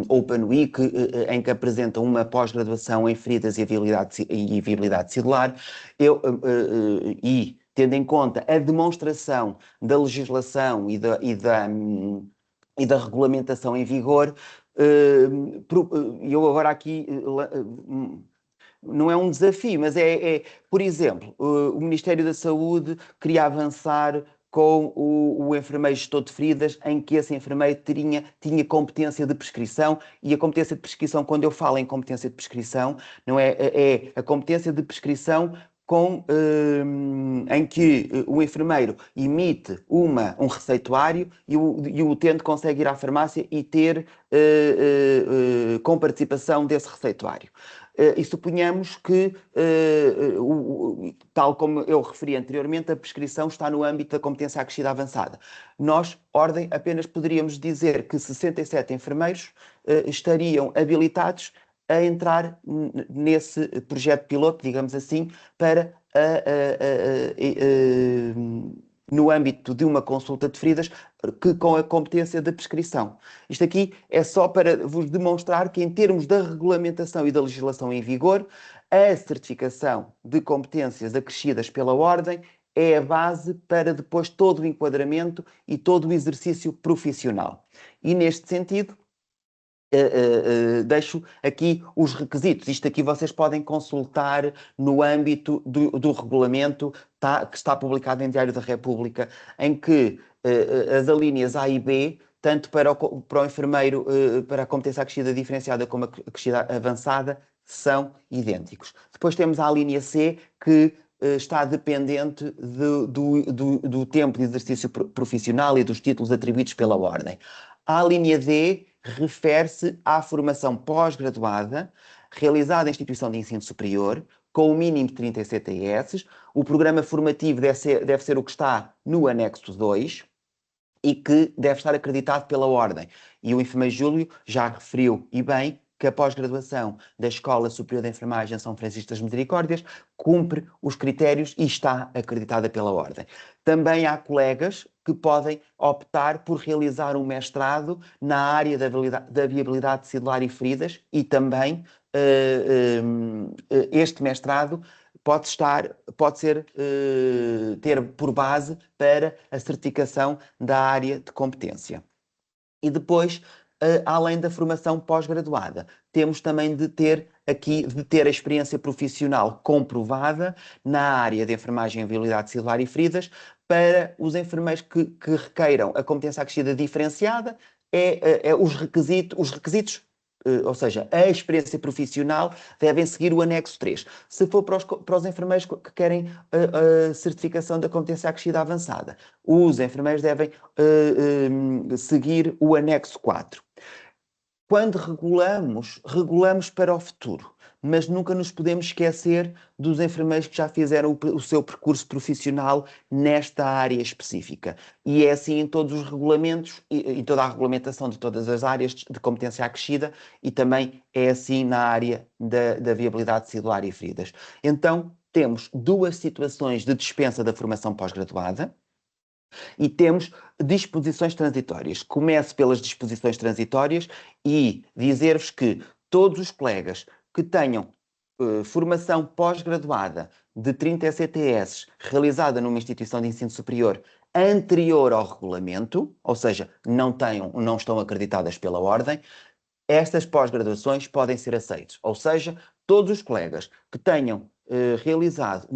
Open Week, em que apresentam uma pós-graduação em feridas e viabilidade celular, e tendo em conta a demonstração da legislação e da regulamentação em vigor, eu agora aqui não é um desafio, mas por exemplo, o Ministério da Saúde queria avançar com o enfermeiro gestor de feridas, em que esse enfermeiro tinha competência de prescrição, e a competência de prescrição, quando eu falo em competência de prescrição, não é a competência de prescrição em que o enfermeiro emite um receituário e o utente consegue ir à farmácia e ter com participação desse receituário. E suponhamos que, tal como eu referi anteriormente, a prescrição está no âmbito da competência acrescida avançada. Nós, Ordem, apenas poderíamos dizer que 67 enfermeiros estariam habilitados a entrar nesse projeto piloto, digamos assim, para no âmbito de uma consulta de feridas, com a competência de prescrição. Isto aqui é só para vos demonstrar que, em termos da regulamentação e da legislação em vigor, a certificação de competências acrescidas pela Ordem é a base para depois todo o enquadramento e todo o exercício profissional. E, neste sentido, deixo aqui os requisitos. Isto aqui vocês podem consultar no âmbito do regulamento que está publicado em Diário da República, em que as alíneas A e B, tanto para o enfermeiro, para a competência acrescida diferenciada como a acrescida avançada, são idênticos. Depois temos a alínea C, que está dependente do tempo de exercício profissional e dos títulos atribuídos pela Ordem. A linha D refere-se à formação pós-graduada realizada em instituição de ensino superior, com o mínimo de 30 ECTS. O programa formativo deve ser o que está no anexo 2 e que deve estar acreditado pela Ordem. E o enfermeiro Júlio já referiu, e bem, que a pós-graduação da Escola Superior de Enfermagem São Francisco das Misericórdias cumpre os critérios e está acreditada pela Ordem. Também há colegas que podem optar por realizar um mestrado na área da viabilidade celular e feridas, e também este mestrado ter por base para a certificação da área de competência. E depois, além da formação pós-graduada, temos também de ter a experiência profissional comprovada na área de enfermagem, viabilidade celular e feridas. Para os enfermeiros que requeiram a competência acrescida diferenciada, os requisitos, ou seja, a experiência profissional, devem seguir o anexo 3. Se for para os enfermeiros que querem a certificação da competência acrescida avançada, os enfermeiros devem seguir o anexo 4. Quando regulamos para o futuro, mas nunca nos podemos esquecer dos enfermeiros que já fizeram o seu percurso profissional nesta área específica. E é assim em todos os regulamentos, em toda a regulamentação de todas as áreas de competência acrescida, e também é assim na área da viabilidade celular e feridas. Então, temos duas situações de dispensa da formação pós-graduada, e temos disposições transitórias. Começo pelas disposições transitórias e dizer-vos que todos os colegas que tenham formação pós-graduada de 30 ECTS realizada numa instituição de ensino superior anterior ao regulamento, ou seja, não estão acreditadas pela Ordem, estas pós-graduações podem ser aceitas. Ou seja, todos os colegas que tenham realizado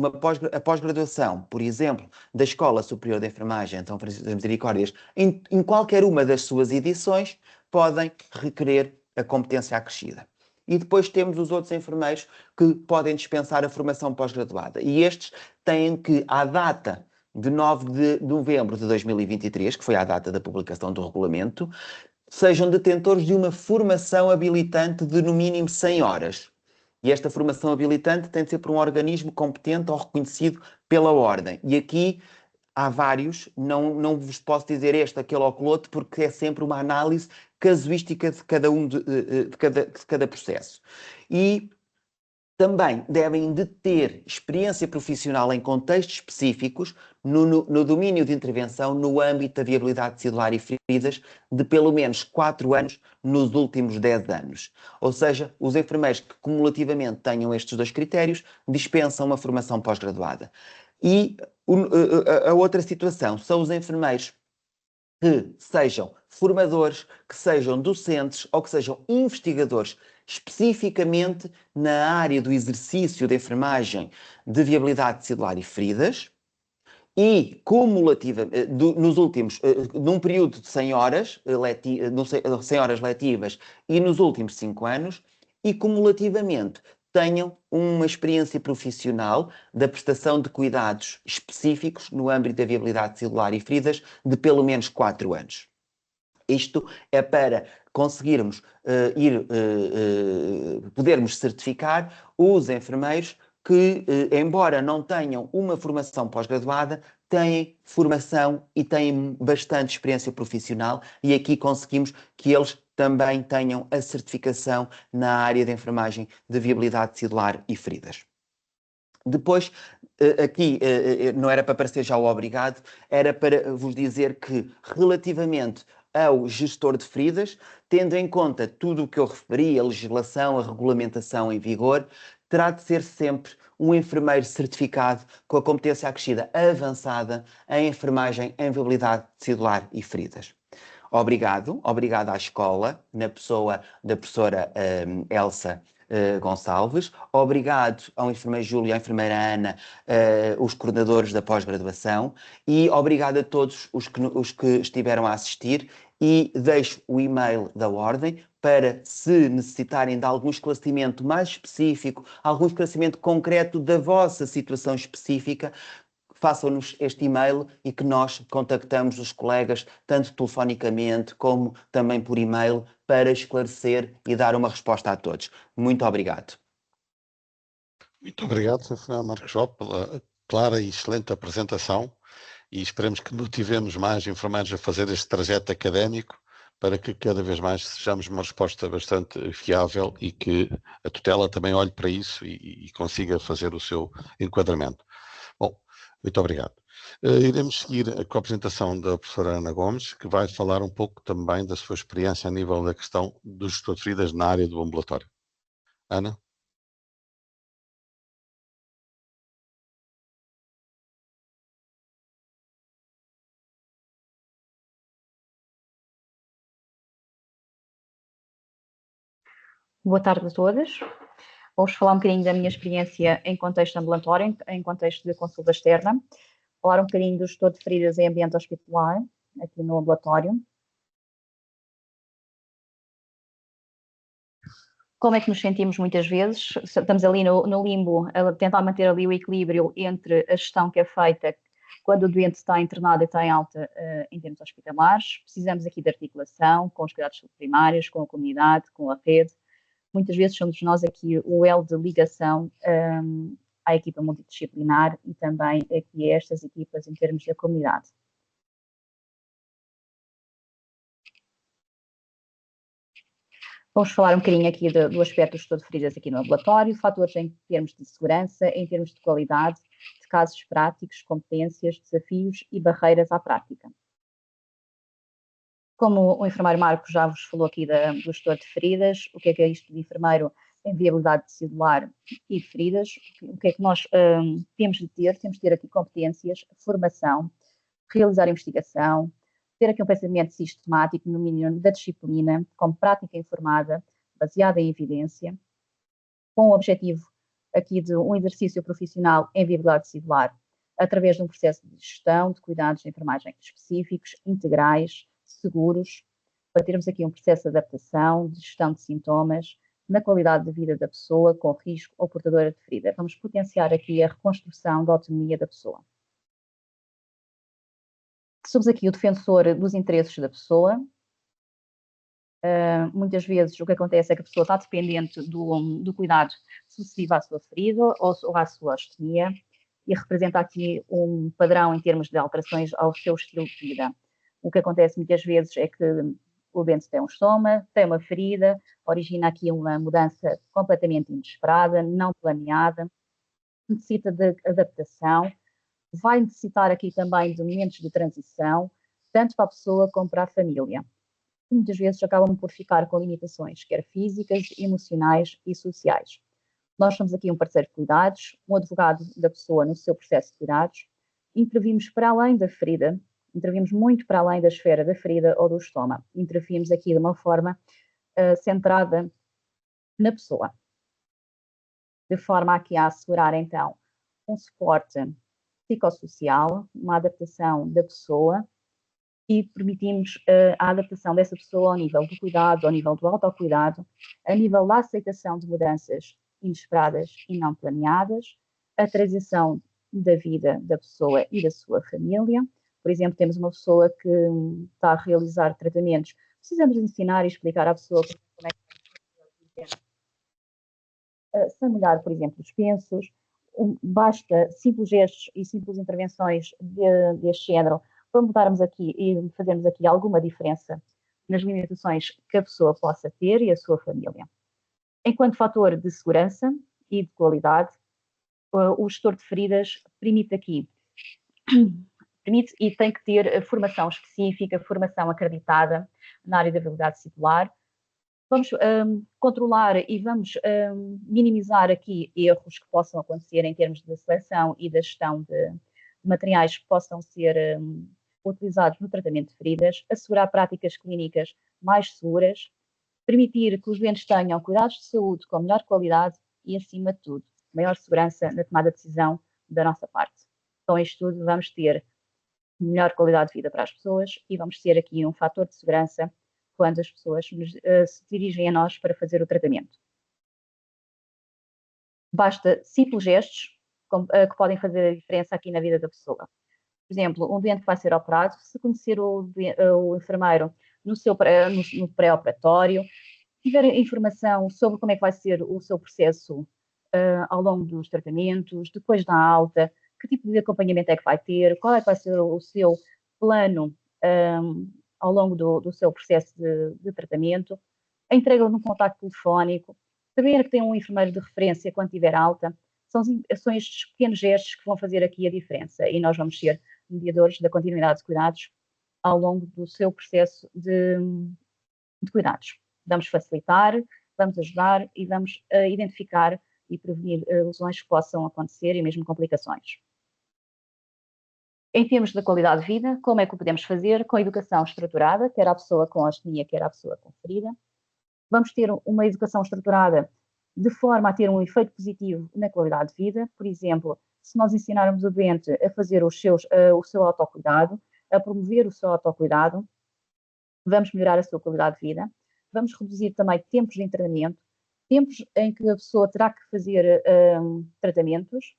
a pós-graduação, por exemplo, da Escola Superior de Enfermagem São Francisco das Misericórdias, em qualquer uma das suas edições, podem requerer a competência acrescida. E depois temos os outros enfermeiros que podem dispensar a formação pós-graduada. E estes têm que, à data de 9 de novembro de 2023, que foi a data da publicação do regulamento, sejam detentores de uma formação habilitante de no mínimo 100 horas. E esta formação habilitante tem de ser por um organismo competente ou reconhecido pela Ordem. E aqui há vários, não vos posso dizer este, aquele ou aquele outro, porque é sempre uma análise casuística de cada processo. E Também devem de ter experiência profissional em contextos específicos no domínio de intervenção no âmbito da viabilidade celular e feridas de pelo menos 4 anos nos últimos 10 anos. Ou seja, os enfermeiros que cumulativamente tenham estes 2 critérios dispensam uma formação pós-graduada. E a outra situação são os enfermeiros que sejam formadores, que sejam docentes ou que sejam investigadores especificamente na área do exercício de enfermagem de viabilidade celular e feridas e cumulativa, nos últimos, num período de 100 horas, 100 horas letivas e nos últimos 5 anos e cumulativamente tenham uma experiência profissional da prestação de cuidados específicos no âmbito da viabilidade celular e feridas de pelo menos 4 anos. Isto é para conseguirmos podermos certificar os enfermeiros que, embora não tenham uma formação pós-graduada, têm formação e têm bastante experiência profissional e aqui conseguimos que eles também tenham a certificação na área de enfermagem de viabilidade celular e feridas. Depois, aqui não era para parecer já o obrigado, era para vos dizer que relativamente ao gestor de feridas, tendo em conta tudo o que eu referi, a legislação, a regulamentação em vigor, terá de ser sempre um enfermeiro certificado com a competência acrescida avançada em enfermagem em viabilidade celular e feridas. Obrigado à escola, na pessoa da professora Elsa Gonçalves. Obrigado ao enfermeiro Júlio e à enfermeira Ana, os coordenadores da pós-graduação, e obrigado a todos os que estiveram a assistir, e deixo o e-mail da Ordem para, se necessitarem de algum esclarecimento mais específico, algum esclarecimento concreto da vossa situação específica, façam-nos este e-mail e que nós contactamos os colegas, tanto telefonicamente como também por e-mail, para esclarecer e dar uma resposta a todos. Muito obrigado. Muito obrigado, Sr. Marcos João, pela clara e excelente apresentação, e esperemos que motivemos mais enfermeiros a fazer este trajeto académico para que cada vez mais sejamos uma resposta bastante fiável e que a tutela também olhe para isso e consiga fazer o seu enquadramento. Bom, muito obrigado. Iremos seguir com a apresentação da professora Ana Gomes, que vai falar um pouco também da sua experiência a nível da questão dos gestor de feridas na área do ambulatório. Ana? Boa tarde a todos. Vou-vos falar um bocadinho da minha experiência em contexto ambulatório, em contexto de consulta externa, falar um bocadinho do gestor de feridas em ambiente hospitalar, aqui no ambulatório. Como é que nos sentimos muitas vezes? Estamos ali no limbo, a tentar manter ali o equilíbrio entre a gestão que é feita quando o doente está internado e está em alta em termos hospitalares. Precisamos aqui de articulação com os cuidados primários, com a comunidade, com a rede. Muitas vezes somos nós aqui o elo de ligação à equipa multidisciplinar e também aqui a estas equipas em termos da comunidade. Vamos falar um bocadinho aqui do aspecto do gestor de feridas aqui no ambulatório, fatores em termos de segurança, em termos de qualidade, de casos práticos, competências, desafios e barreiras à prática. Como o enfermeiro Marcos já vos falou aqui do gestor de feridas, o que é isto de enfermeiro em viabilidade celular e de feridas, o que é que nós temos de ter? Temos de ter aqui competências, formação, realizar investigação, ter aqui um pensamento sistemático no mínimo da disciplina, com prática informada, baseada em evidência, com o objetivo aqui de um exercício profissional em viabilidade celular, através de um processo de gestão de cuidados de enfermagem específicos, integrais, seguros, para termos aqui um processo de adaptação, de gestão de sintomas, na qualidade de vida da pessoa com risco ou portadora de ferida. Vamos potenciar aqui a reconstrução da autonomia da pessoa. Somos aqui o defensor dos interesses da pessoa. Muitas vezes o que acontece é que a pessoa está dependente do cuidado sucessivo à sua ferida ou à sua osteotomia e representa aqui um padrão em termos de alterações ao seu estilo de vida. O que acontece muitas vezes é que o doente tem um estoma, tem uma ferida, origina aqui uma mudança completamente inesperada, não planeada, necessita de adaptação, vai necessitar aqui também de momentos de transição, tanto para a pessoa como para a família. E muitas vezes acabam por ficar com limitações, quer físicas, emocionais e sociais. Nós somos aqui um parceiro de cuidados, um advogado da pessoa no seu processo de cuidados, intervimos para além da ferida, intervimos muito para além da esfera da ferida ou do estômago, intervimos aqui de uma forma centrada na pessoa, de forma aqui a assegurar então um suporte psicossocial, uma adaptação da pessoa e permitimos a adaptação dessa pessoa ao nível do cuidado, ao nível do autocuidado, a nível da aceitação de mudanças inesperadas e não planeadas, a transição da vida da pessoa e da sua família. Por exemplo, temos uma pessoa que está a realizar tratamentos, precisamos ensinar e explicar à pessoa como é que sem molhar, por exemplo, os pensos, basta simples gestos e simples intervenções deste género para mudarmos aqui e fazermos aqui alguma diferença nas limitações que a pessoa possa ter e a sua família. Enquanto fator de segurança e de qualidade, o gestor de feridas permite e tem que ter formação específica, formação acreditada na área da habilidade titular. Vamos controlar e vamos minimizar aqui erros que possam acontecer em termos de seleção e da gestão de materiais que possam ser utilizados no tratamento de feridas, assegurar práticas clínicas mais seguras, permitir que os doentes tenham cuidados de saúde com melhor qualidade e, acima de tudo, maior segurança na tomada de decisão da nossa parte. Com isto tudo, vamos ter melhor qualidade de vida para as pessoas e vamos ter aqui um fator de segurança quando as pessoas se dirigem a nós para fazer o tratamento. Basta simples gestos que podem fazer a diferença aqui na vida da pessoa. Por exemplo, um doente que vai ser operado, se conhecer o enfermeiro no pré-operatório, tiver informação sobre como é que vai ser o seu processo ao longo dos tratamentos, depois da alta, que tipo de acompanhamento é que vai ter, qual é que vai ser o seu plano ao longo do seu processo de tratamento, a entrega de um contacto telefónico, saber que tem um enfermeiro de referência quando tiver alta, são estes pequenos gestos que vão fazer aqui a diferença e nós vamos ser mediadores da continuidade de cuidados ao longo do seu processo de cuidados. Vamos facilitar, vamos ajudar e vamos identificar e prevenir lesões que possam acontecer e mesmo complicações. Em termos da qualidade de vida, como é que o podemos fazer? Com a educação estruturada, quer a pessoa com osteotomia, quer a pessoa com ferida. Vamos ter uma educação estruturada de forma a ter um efeito positivo na qualidade de vida. Por exemplo, se nós ensinarmos o doente a fazer o seu autocuidado, a promover o seu autocuidado, vamos melhorar a sua qualidade de vida. Vamos reduzir também tempos de internamento, tempos em que a pessoa terá que fazer tratamentos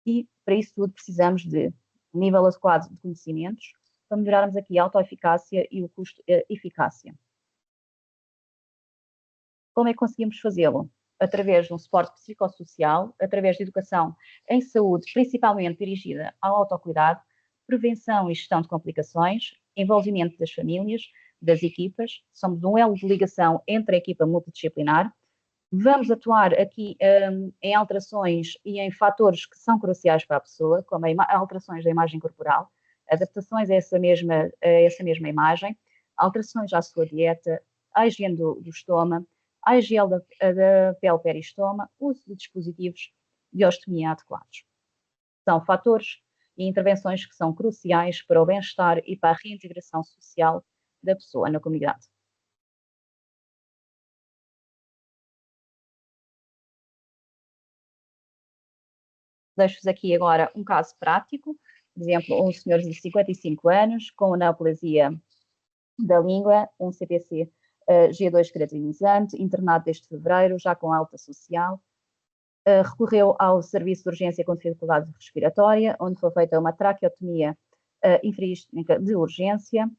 e, para isso tudo, precisamos de um nível adequado de conhecimentos para melhorarmos aqui a autoeficácia e o custo-eficácia. Como é que conseguimos fazê-lo? Através de um suporte psicossocial, através de educação em saúde, principalmente dirigida ao autocuidado, prevenção e gestão de complicações, envolvimento das famílias, das equipas, somos um elo de ligação entre a equipa multidisciplinar. Vamos atuar aqui em alterações e em fatores que são cruciais para a pessoa, como alterações da imagem corporal, adaptações a essa mesma imagem, alterações à sua dieta, à higiene do estômago, à higiene da pele peristoma, uso de dispositivos de osteotomia adequados. São fatores e intervenções que são cruciais para o bem-estar e para a reintegração social da pessoa na comunidade. Deixo-vos aqui agora um caso prático, por exemplo, um senhor de 55 anos com neoplasia da língua, um CPC G2 creatinizante, internado desde fevereiro, já com alta social, recorreu ao serviço de urgência com dificuldade respiratória, onde foi feita uma traqueotomia infraístmica de urgência.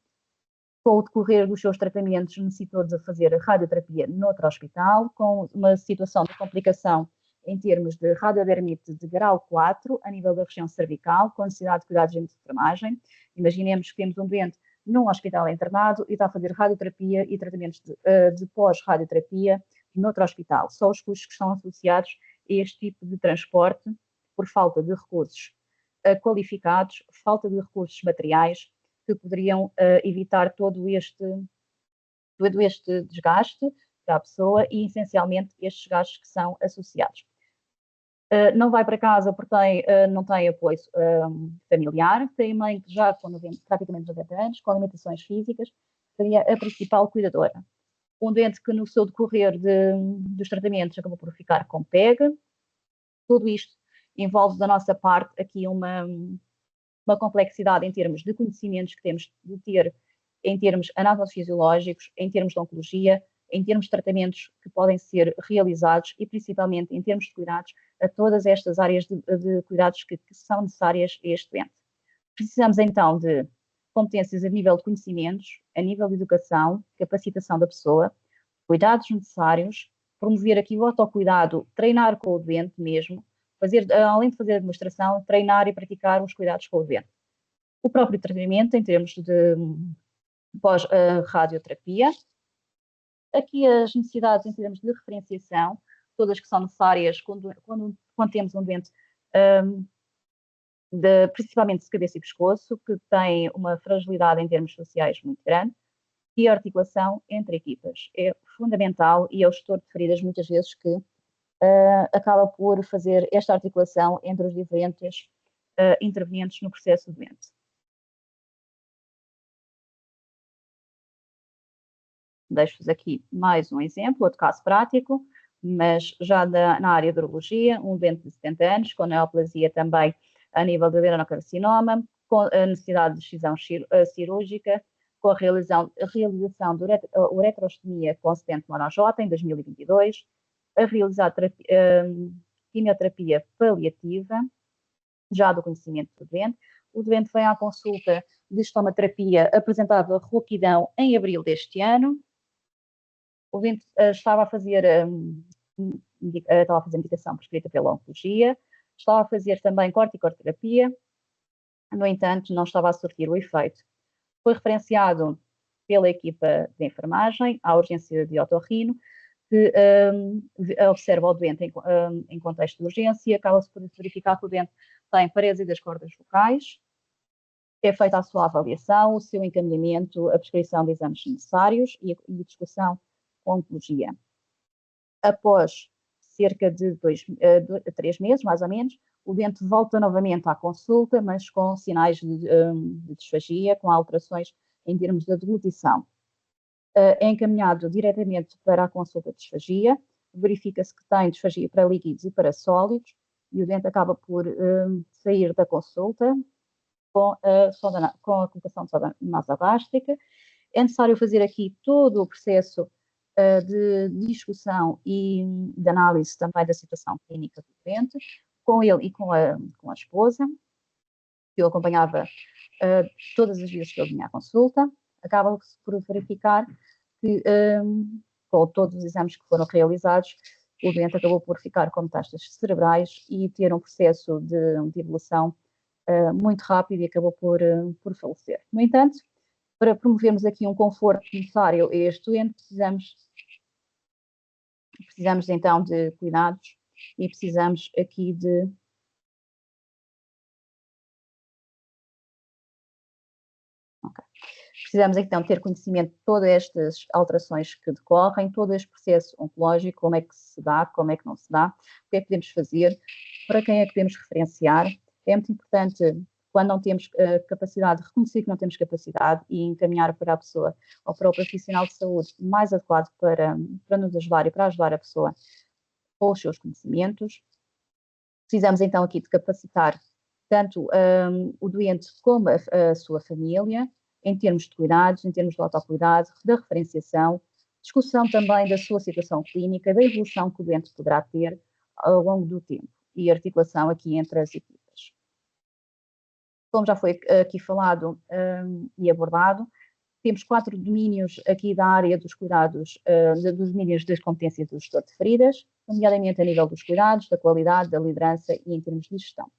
Com o decorrer dos seus tratamentos, necessitou de fazer radioterapia noutro hospital, com uma situação de complicação em termos de radiodermite de grau 4, a nível da região cervical, com necessidade de cuidados de enfermagem. Imaginemos que temos um doente num hospital internado e está a fazer radioterapia e tratamentos de pós-radioterapia noutro hospital. Só os custos que estão associados a este tipo de transporte por falta de recursos qualificados, falta de recursos materiais que poderiam evitar todo este desgaste para a pessoa e, essencialmente, estes gastos que são associados. Não vai para casa porque não tem apoio familiar, tem mãe que já com praticamente 90 anos, com limitações físicas, seria a principal cuidadora. Um doente que no seu decorrer dos tratamentos acabou por ficar com PEG. Tudo isto envolve da nossa parte aqui uma complexidade em termos de conhecimentos que temos de ter em termos anatomofisiológicos, em termos de oncologia, em termos de tratamentos que podem ser realizados e principalmente em termos de cuidados a todas estas áreas de cuidados que são necessárias a este doente. Precisamos então de competências a nível de conhecimentos, a nível de educação, capacitação da pessoa, cuidados necessários, promover aqui o autocuidado, treinar com o doente mesmo, além de fazer a demonstração, treinar e praticar os cuidados com o doente. O próprio tratamento em termos de pós-radioterapia, aqui as necessidades em termos de referenciação, todas que são necessárias quando temos um doente principalmente de cabeça e pescoço, que tem uma fragilidade em termos sociais muito grande, e a articulação entre equipas. É fundamental e é o gestor de feridas muitas vezes que acaba por fazer esta articulação entre os diferentes intervenientes no processo do doente. Deixo-vos aqui mais um exemplo, outro caso prático, mas já na área de urologia, um doente de 70 anos, com neoplasia também a nível de adenocarcinoma, com a necessidade de excisão cirúrgica, com a realização de ureterostomia com stent monojota em 2022, a realizar quimioterapia paliativa, já do conhecimento do doente. O doente vem à consulta de estomaterapia, apresentava rouquidão em abril deste ano. O doente estava a fazer medicação prescrita pela oncologia, estava a fazer também corticoterapia, no entanto, não estava a surtir o efeito. Foi referenciado pela equipa de enfermagem à urgência de otorrino, que observa o doente em contexto de urgência, acaba-se por verificar que o doente tem parese das cordas vocais, é feita a sua avaliação, o seu encaminhamento, a prescrição de exames necessários e a discussão com a oncologia. Após cerca de 3 meses, mais ou menos, o doente volta novamente à consulta, mas com sinais de disfagia, com alterações em termos da deglutição. É encaminhado diretamente para a consulta de disfagia, verifica-se que tem disfagia para líquidos e para sólidos, e o doente acaba por sair da consulta com a colocação de sonda nasogástrica. É necessário fazer aqui todo o processo de discussão e de análise também da situação clínica do doente, com ele e com a esposa, que eu acompanhava todas as vezes que ele vinha à consulta. Acaba-se por verificar que, com todos os exames que foram realizados, o doente acabou por ficar com metástases cerebrais e ter um processo de evolução muito rápido e acabou por falecer. No entanto, para promovermos aqui um conforto necessário a este doente, precisamos então de cuidados e precisamos aqui de Precisamos então ter conhecimento de todas estas alterações que decorrem, todo este processo oncológico, como é que se dá, como é que não se dá, o que é que podemos fazer, para quem é que podemos referenciar. É muito importante, quando não temos capacidade, reconhecer que não temos capacidade e encaminhar para a pessoa ou para o profissional de saúde mais adequado para nos ajudar e para ajudar a pessoa com os seus conhecimentos. Precisamos então aqui de capacitar tanto o doente como a sua família, em termos de cuidados, em termos de autocuidado, da referenciação, discussão também da sua situação clínica, da evolução que o doente poderá ter ao longo do tempo e articulação aqui entre as equipas. Como já foi aqui falado e abordado, temos 4 domínios aqui da área dos cuidados, dos domínios das competências do gestor de feridas, nomeadamente a nível dos cuidados, da qualidade, da liderança e em termos de gestão.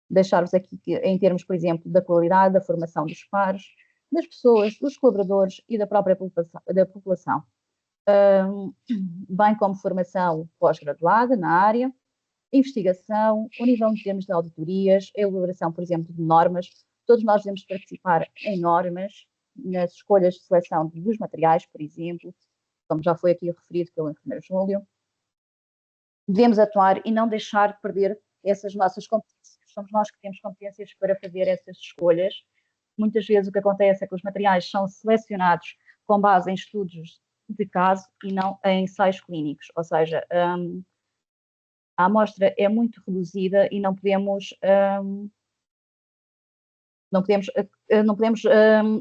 deixar-vos aqui que, em termos, por exemplo, da qualidade da formação dos pares, das pessoas, dos colaboradores e da própria população, bem como formação pós-graduada na área, investigação, o nível de termos de auditorias, a elaboração, por exemplo, de normas. Todos nós devemos participar em normas, nas escolhas de seleção dos materiais, por exemplo, como já foi aqui referido pelo enfermeiro Júlio. Devemos atuar e não deixar de perder essas nossas competências. Somos nós que temos competências para fazer essas escolhas. Muitas vezes o que acontece é que os materiais são selecionados com base em estudos de caso e não em ensaios clínicos, ou seja, a amostra é muito reduzida e não podemos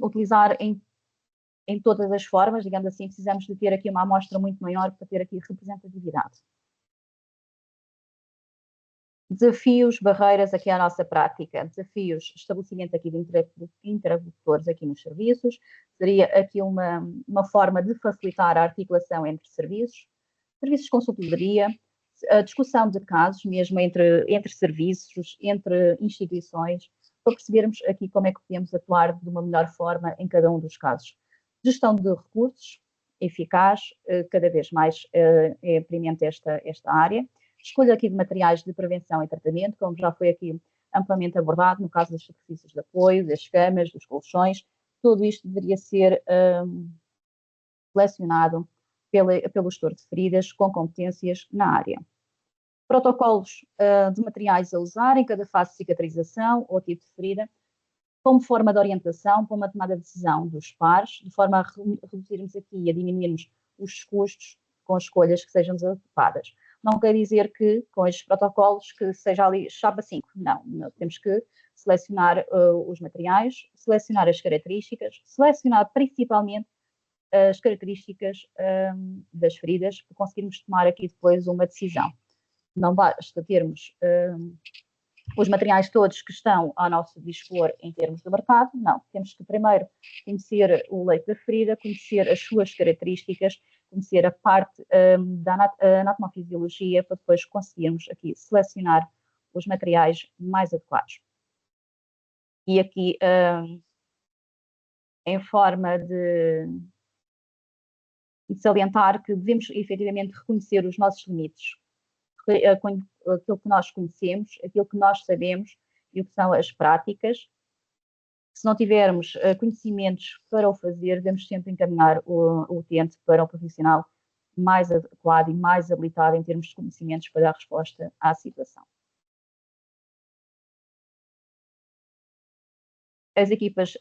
utilizar em todas as formas, digamos assim, precisamos de ter aqui uma amostra muito maior para ter aqui representatividade. Desafios, barreiras aqui à nossa prática. Desafios, estabelecimento aqui de interlocutores aqui nos serviços, seria aqui uma forma de facilitar a articulação entre serviços de consultoria, a discussão de casos mesmo entre serviços, entre instituições, para percebermos aqui como é que podemos atuar de uma melhor forma em cada um dos casos. Gestão de recursos, eficaz, cada vez mais é premente esta área. Escolha aqui de materiais de prevenção e tratamento, como já foi aqui amplamente abordado, no caso das superfícies de apoio, das camas, dos colchões, tudo isto deveria ser selecionado pelo gestor de feridas com competências na área. Protocolos de materiais a usar em cada fase de cicatrização ou tipo de ferida, como forma de orientação para uma tomada de decisão dos pares, de forma a reduzirmos aqui e a diminuirmos os custos com escolhas que sejam adequadas. Não quer dizer que, com estes protocolos, que seja ali chapa 5. Não, temos que selecionar os materiais, selecionar as características, selecionar principalmente as características das feridas, para conseguirmos tomar aqui depois uma decisão. Não basta termos os materiais todos que estão ao nosso dispor em termos de mercado, não. Temos que primeiro conhecer o leito da ferida, conhecer as suas características, conhecer a parte da anatomofisiologia, para depois conseguirmos aqui selecionar os materiais mais adequados. E aqui, em forma de salientar que devemos efetivamente reconhecer os nossos limites, aquilo que nós conhecemos, aquilo que nós sabemos e o que são as práticas. Se não tivermos conhecimentos para o fazer, devemos sempre encaminhar o utente para o profissional mais adequado e mais habilitado em termos de conhecimentos para dar resposta à situação. As equipas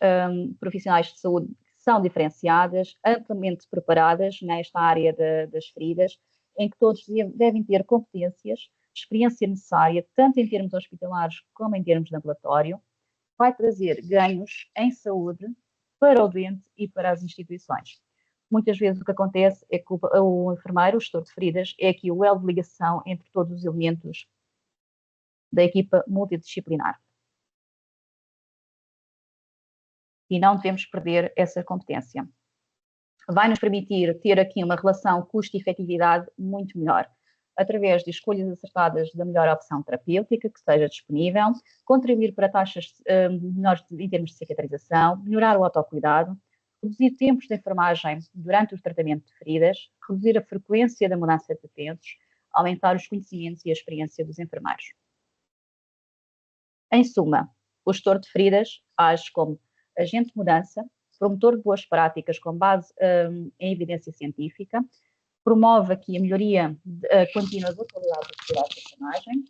profissionais de saúde são diferenciadas, amplamente preparadas nesta área das feridas, em que todos devem ter competências, experiência necessária, tanto em termos hospitalares como em termos de ambulatório, vai trazer ganhos em saúde para o doente e para as instituições. Muitas vezes o que acontece é que o enfermeiro, o gestor de feridas, é aqui o elo de ligação entre todos os elementos da equipa multidisciplinar. E não devemos perder essa competência. Vai nos permitir ter aqui uma relação custo-efetividade muito melhor, através de escolhas acertadas da melhor opção terapêutica que esteja disponível, contribuir para taxas menores em termos de cicatrização, melhorar o autocuidado, reduzir tempos de enfermagem durante o tratamento de feridas, reduzir a frequência da mudança de utentes, aumentar os conhecimentos e a experiência dos enfermeiros. Em suma, o gestor de feridas age como agente de mudança, promotor de boas práticas com base em evidência científica, promove aqui a melhoria contínua da qualidade da segurança da enfermagem.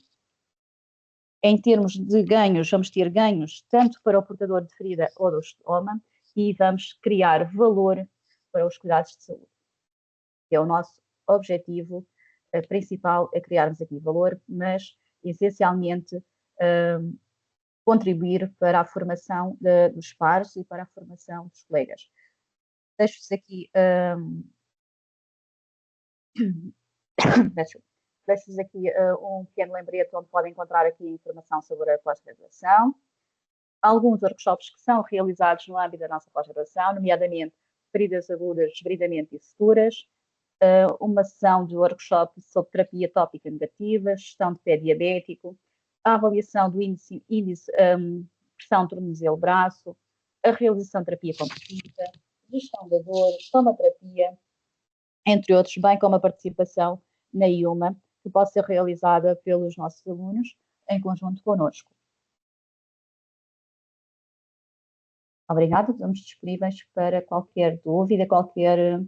Em termos de ganhos, vamos ter ganhos tanto para o portador de ferida ou do estoma e vamos criar valor para os cuidados de saúde. Que é o nosso objetivo principal, é criarmos aqui valor, mas essencialmente contribuir para a formação dos pares e para a formação dos colegas. Deixo-vos aqui deixo-vos aqui um pequeno lembrete onde podem encontrar aqui informação sobre a pós-graduação. Alguns workshops que são realizados no âmbito da nossa pós-graduação, nomeadamente feridas agudas, desbridamento e suturas, uma sessão de workshop sobre terapia tópica negativa, gestão de pé diabético, a avaliação do índice pressão tornozelo-braço, a realização de terapia compositiva, gestão da dor, tomoterapia, entre outros, bem como a participação na IUMA, que pode ser realizada pelos nossos alunos em conjunto connosco. Obrigada, estamos disponíveis para qualquer dúvida, qualquer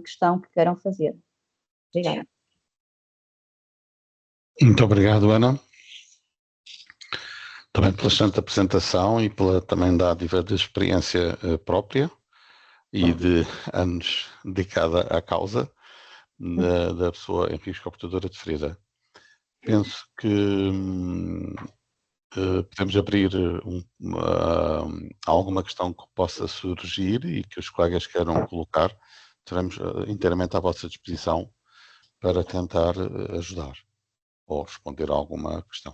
questão que queiram fazer. Obrigada. Muito obrigado, Ana. Também pela excelente apresentação e pela também dádiva de experiência própria e de anos dedicada à causa da pessoa em risco portadora de ferida. Penso que podemos abrir alguma questão que possa surgir e que os colegas queiram colocar. Estaremos inteiramente à vossa disposição para tentar ajudar ou responder a alguma questão.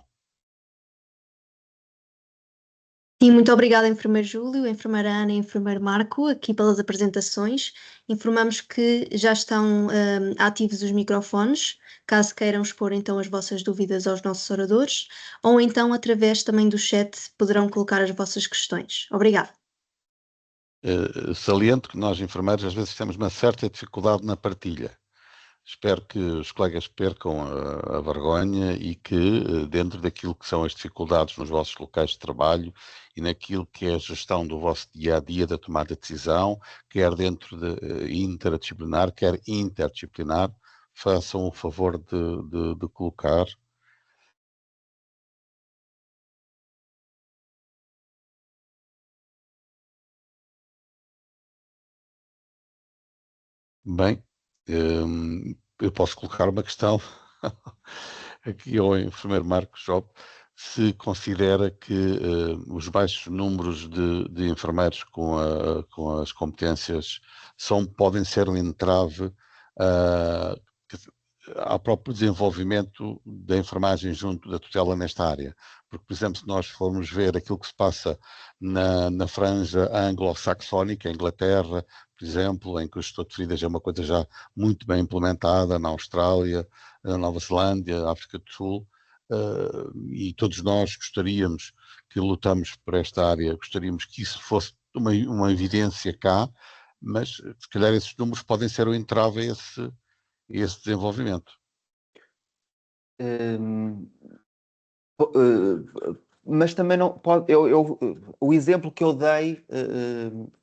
Sim, muito obrigada, enfermeiro Júlio, enfermeira Ana e enfermeiro Marco, aqui pelas apresentações. Informamos que já estão ativos os microfones, caso queiram expor então as vossas dúvidas aos nossos oradores, ou então através também do chat poderão colocar as vossas questões. Obrigada. Saliento que nós, enfermeiros, às vezes temos uma certa dificuldade na partilha. Espero que os colegas percam a vergonha e que, dentro daquilo que são as dificuldades nos vossos locais de trabalho e naquilo que é a gestão do vosso dia-a-dia da tomada de decisão, quer dentro de interdisciplinar, quer interdisciplinar, façam o favor de colocar. Bem, eu posso colocar uma questão aqui ao enfermeiro Marcos Job, se considera que os baixos números de enfermeiros com as competências podem ser um entrave ao próprio desenvolvimento da enfermagem junto da tutela nesta área. Porque, por exemplo, se nós formos ver aquilo que se passa na franja anglo-saxónica, Inglaterra, por exemplo, em que o gestor de feridas é uma coisa já muito bem implementada, na Austrália, na Nova Zelândia, África do Sul, e todos nós gostaríamos, que lutamos por esta área, gostaríamos que isso fosse uma evidência cá, mas se calhar esses números podem ser um entrave a esse desenvolvimento. Mas também não pode. O exemplo que eu dei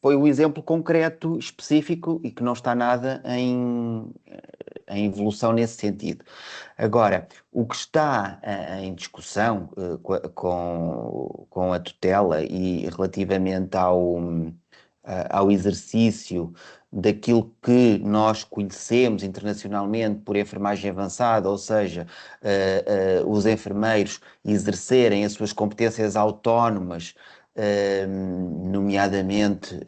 foi o exemplo concreto, específico e que não está nada em evolução nesse sentido. Agora, o que está em discussão com a tutela e relativamente ao exercício daquilo que nós conhecemos internacionalmente por enfermagem avançada, ou seja, os enfermeiros exercerem as suas competências autónomas, nomeadamente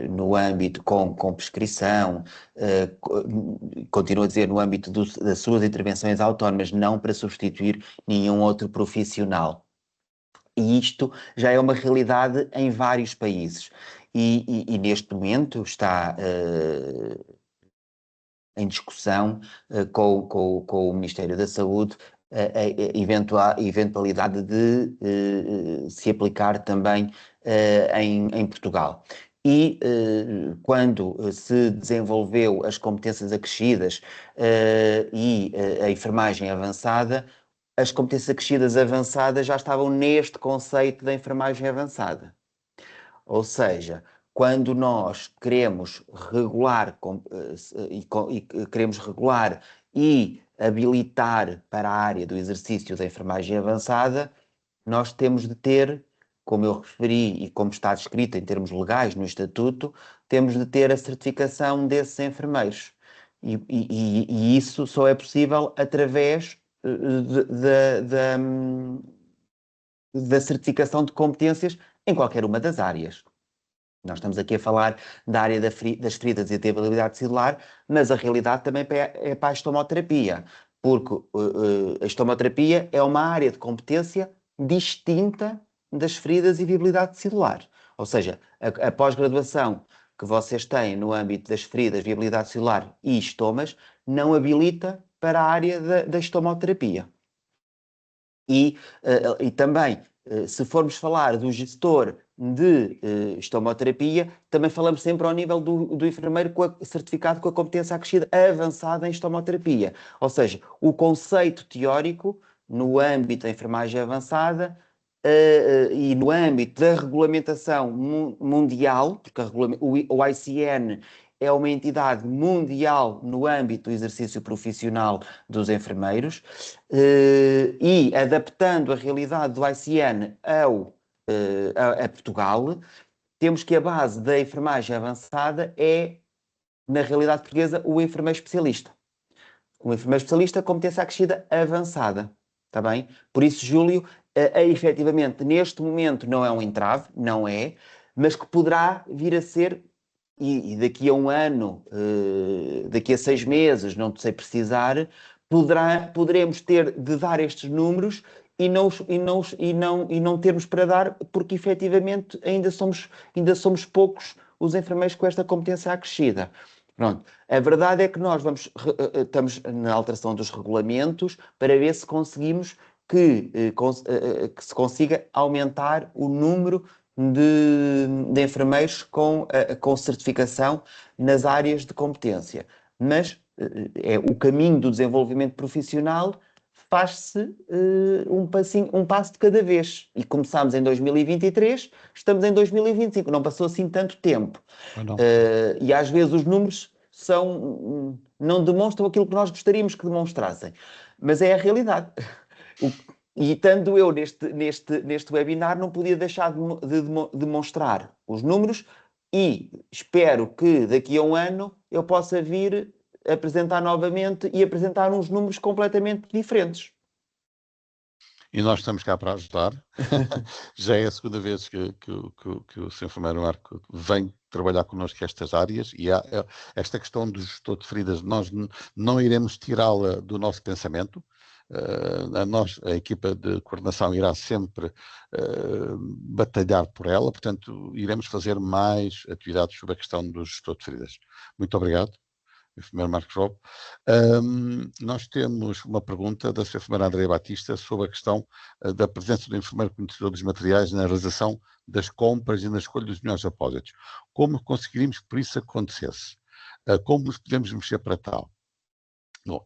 no âmbito com prescrição, continuo a dizer, no âmbito das suas intervenções autónomas, não para substituir nenhum outro profissional. E isto já é uma realidade em vários países. E neste momento está em discussão com o Ministério da Saúde a eventualidade de se aplicar também em Portugal. E quando se desenvolveu as competências acrescidas e a enfermagem avançada, as competências acrescidas avançadas já estavam neste conceito da enfermagem avançada. Ou seja, quando nós queremos regular e habilitar para a área do exercício da enfermagem avançada, nós temos de ter, como eu referi e como está descrito em termos legais no Estatuto, temos de ter a certificação desses enfermeiros. E isso só é possível através da certificação de competências em qualquer uma das áreas. Nós estamos aqui a falar da área das feridas e da habilidade celular, mas a realidade também é para a estomoterapia, porque a estomoterapia é uma área de competência distinta das feridas e viabilidade celular. Ou seja, a pós-graduação que vocês têm no âmbito das feridas, viabilidade celular e estomas não habilita para a área da estomoterapia. E também, se formos falar do gestor de estomoterapia, também falamos sempre ao nível do enfermeiro certificado com a competência acrescida avançada em estomoterapia. Ou seja, o conceito teórico no âmbito da enfermagem avançada e no âmbito da regulamentação mundial, porque o ICN é uma entidade mundial no âmbito do exercício profissional dos enfermeiros, e adaptando a realidade do ICN a Portugal, temos que a base da enfermagem avançada é, na realidade portuguesa, o enfermeiro especialista. O enfermeiro especialista, competência acrescida avançada. Está bem? Por isso, Júlio, efetivamente, neste momento não é um entrave, não é, mas que poderá vir a ser, e daqui a um ano, daqui a 6 meses, não sei precisar, poderemos ter de dar estes números e não termos para dar, porque efetivamente ainda somos poucos os enfermeiros com esta competência acrescida. Pronto. A verdade é que nós estamos na alteração dos regulamentos para ver se conseguimos que se consiga aumentar o número de enfermeiros com certificação nas áreas de competência. Mas o caminho do desenvolvimento profissional faz-se um passo de cada vez. E começámos em 2023, estamos em 2025, não passou assim tanto tempo. E às vezes os números não demonstram aquilo que nós gostaríamos que demonstrassem. Mas é a realidade. E estando eu neste webinar, não podia deixar de demonstrar os números e espero que daqui a um ano eu possa vir apresentar novamente e apresentar uns números completamente diferentes. E nós estamos cá para ajudar. Já é a segunda vez que o Sr. Enfermeiro Marco vem trabalhar connosco estas áreas, e esta questão do gestor de feridas, nós não iremos tirá-la do nosso pensamento. A equipa de coordenação irá sempre batalhar por ela, portanto, iremos fazer mais atividades sobre a questão do gestor de feridas. Muito obrigado, enfermeiro Marcos Job. Nós temos uma pergunta da Sra. Enfermeira Andréia Batista sobre a questão da presença do enfermeiro conhecedor dos materiais na realização das compras e na escolha dos melhores apósitos. Como conseguiríamos que por isso acontecesse? Como nos podemos mexer para tal? Bom,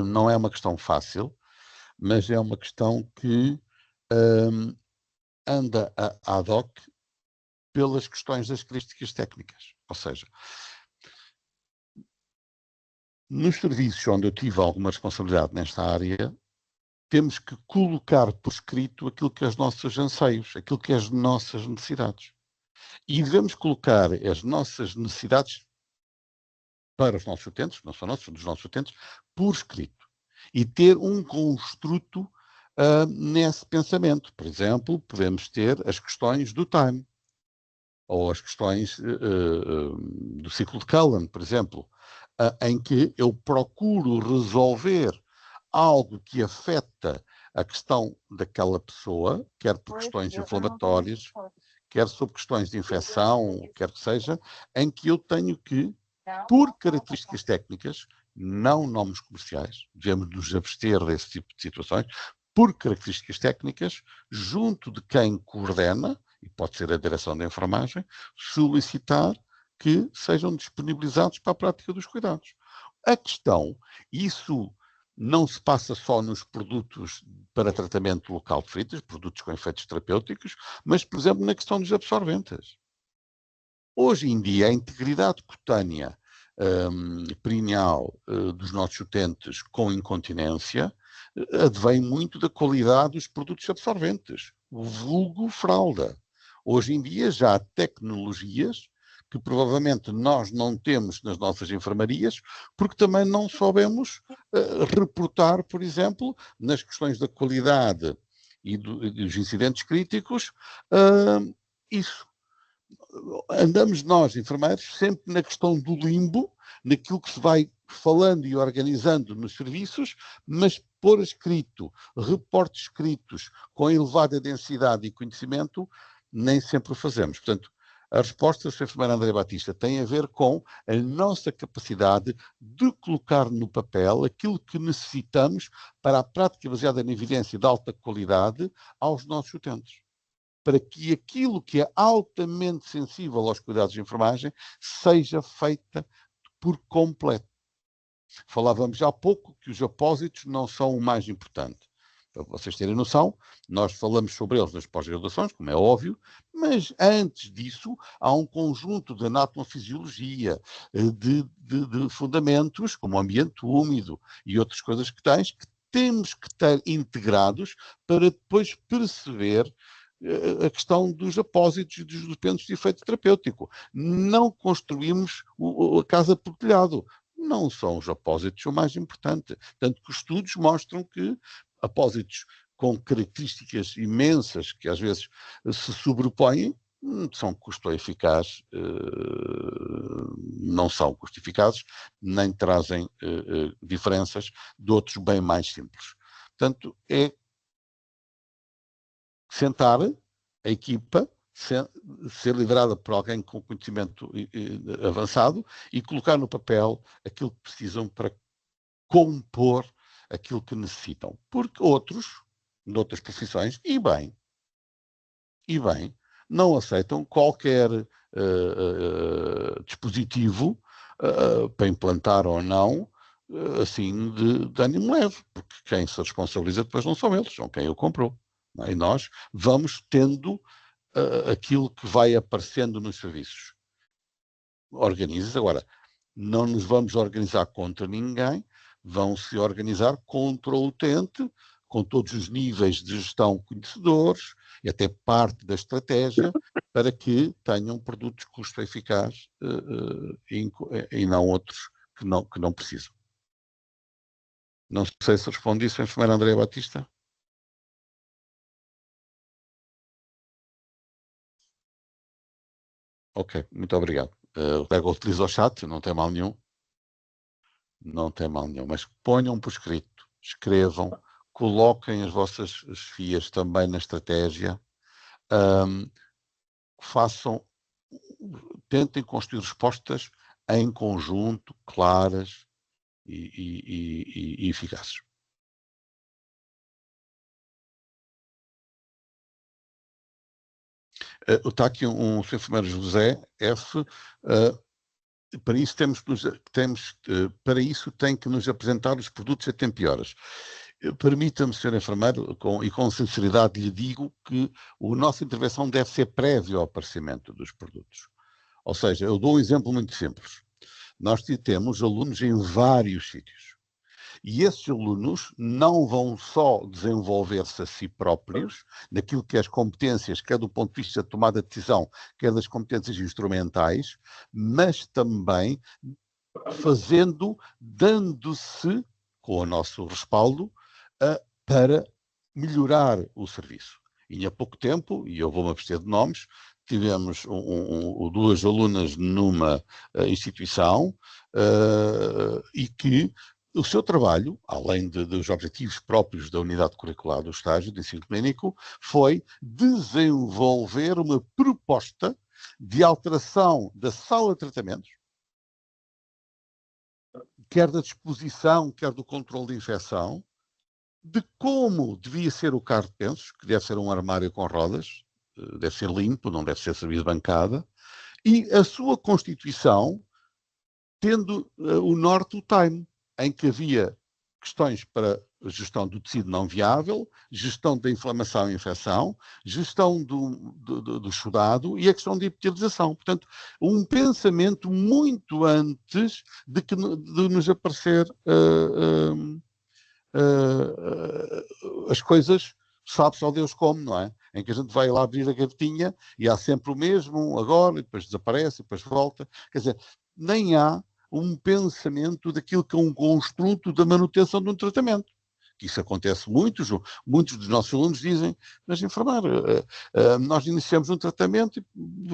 não é uma questão fácil, mas é uma questão que anda ad hoc pelas questões das características técnicas. Ou seja, nos serviços onde eu tive alguma responsabilidade nesta área, temos que colocar por escrito aquilo que é os nossos anseios, aquilo que é as nossas necessidades. E devemos colocar as nossas necessidades para os nossos utentes, não são nossos, são dos nossos utentes, por escrito. E ter um construto nesse pensamento. Por exemplo, podemos ter as questões do time, ou as questões do ciclo de Cullen, por exemplo, em que eu procuro resolver algo que afeta a questão daquela pessoa, quer por questões inflamatórias, quer sobre questões de infecção, quer que seja, em que eu tenho que, por características técnicas, não nomes comerciais, devemos nos abster desse tipo de situações, por características técnicas, junto de quem coordena, e pode ser a direção da enfermagem, solicitar que sejam disponibilizados para a prática dos cuidados. A questão, isso não se passa só nos produtos para tratamento local de feridas, produtos com efeitos terapêuticos, mas, por exemplo, na questão dos absorventes. Hoje em dia, a integridade cutânea perineal dos nossos utentes com incontinência advém muito da qualidade dos produtos absorventes, vulgo fralda. Hoje em dia já há tecnologias que provavelmente nós não temos nas nossas enfermarias, porque também não soubemos reportar, por exemplo, nas questões da qualidade e dos incidentes críticos, isso. Andamos nós, enfermeiros, sempre na questão do limbo, naquilo que se vai falando e organizando nos serviços, mas por escrito, reportes escritos com elevada densidade e conhecimento, nem sempre o fazemos. Portanto, A resposta, Sr. Enfermeira André Batista, tem a ver com a nossa capacidade de colocar no papel aquilo que necessitamos para a prática baseada na evidência de alta qualidade aos nossos utentes. Para que aquilo que é altamente sensível aos cuidados de enfermagem seja feita por completo. Falávamos há pouco que os apósitos não são o mais importante. Para vocês terem noção, nós falamos sobre eles nas pós-graduações, como é óbvio, mas antes disso há um conjunto de anatomofisiologia, de fundamentos, como o ambiente úmido e outras coisas que tens, que temos que ter integrados para depois perceber a questão dos apósitos e dos dependentes de efeito terapêutico. Não construímos a casa por telhado. Não são os apósitos o mais importante. Tanto que os estudos mostram que apósitos com características imensas que às vezes se sobrepõem são custo-eficazes, não são custo-eficazes, nem trazem diferenças de outros bem mais simples. Portanto, é sentar a equipa, ser liderada por alguém com conhecimento avançado e colocar no papel aquilo que precisam para compor aquilo que necessitam. Porque outros, de outras profissões, e bem, não aceitam qualquer dispositivo para implantar ou não, assim, de ânimo leve, porque quem se responsabiliza depois não são eles, são quem o comprou. Não é? E nós vamos tendo aquilo que vai aparecendo nos serviços. Organiza-se. Agora, não nos vamos organizar contra ninguém, vão se organizar contra o utente, com todos os níveis de gestão conhecedores e até parte da estratégia para que tenham produtos custo-eficazes e não outros que não precisam. Não sei se respondi isso, enfermeira Andréa Batista. Ok, muito obrigado. O colega utiliza o chat, não tem mal nenhum. Não tem mal nenhum, mas ponham por escrito, escrevam, coloquem as vossas chefias também na estratégia, tentem construir respostas em conjunto, claras e eficazes. Está aqui um Sr. Enfermeiro José F. Para isso para isso tem que nos apresentar os produtos a tempo e horas. Permita-me, Sr. Enfermeiro, com sinceridade lhe digo que a nossa intervenção deve ser prévia ao aparecimento dos produtos. Ou seja, eu dou um exemplo muito simples. Nós temos alunos em vários sítios. E esses alunos não vão só desenvolver-se a si próprios, naquilo que é as competências, quer do ponto de vista da tomada de decisão, quer das competências instrumentais, mas também dando-se, com o nosso respaldo, para melhorar o serviço. E há pouco tempo, e eu vou-me abster de nomes, tivemos duas alunas numa instituição e que o seu trabalho, além dos objetivos próprios da unidade curricular do estágio de ensino clínico, foi desenvolver uma proposta de alteração da sala de tratamentos, quer da disposição, quer do controle de infecção, de como devia ser o carro de pensos, que deve ser um armário com rodas, deve ser limpo, não deve ser serviço de bancada, e a sua constituição tendo o norte o time, em que havia questões para a gestão do tecido não viável, gestão da inflamação e infecção, gestão do chudado e a questão da epitelização. Portanto, um pensamento muito antes de nos aparecer as coisas, sabe só Deus como, não é? Em que a gente vai lá abrir a gavetinha e há sempre o mesmo, agora, e depois desaparece, e depois volta. Quer dizer, nem há um pensamento daquilo que é um construto da manutenção de um tratamento. Isso acontece muito, muitos dos nossos alunos dizem, mas enfermeiro, nós iniciamos um tratamento e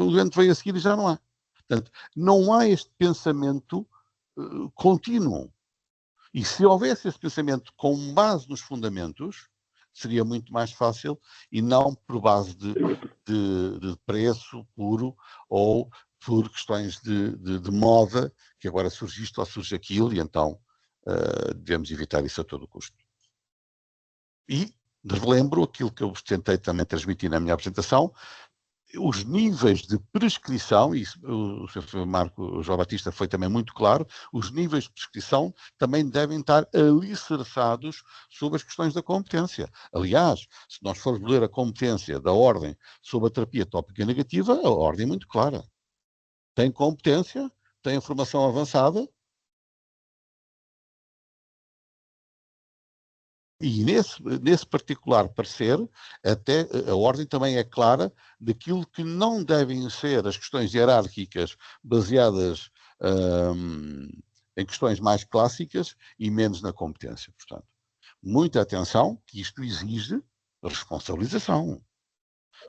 o doente veio a seguir e já não há. Portanto, não há este pensamento contínuo. E se houvesse esse pensamento com base nos fundamentos, seria muito mais fácil e não por base de de preço puro ou por questões de moda, que agora surge isto ou surge aquilo, e então devemos evitar isso a todo custo. E relembro aquilo que eu tentei também transmitir na minha apresentação, os níveis de prescrição, e o Sr. Marco João Batista foi também muito claro, os níveis de prescrição também devem estar alicerçados sobre as questões da competência. Aliás, se nós formos ler a competência da ordem sobre a terapia tópica negativa, a ordem é muito clara. Tem competência, tem informação avançada, e nesse particular parecer, até a ordem também é clara daquilo que não devem ser as questões hierárquicas baseadas em questões mais clássicas e menos na competência. Portanto, muita atenção, que isto exige responsabilização.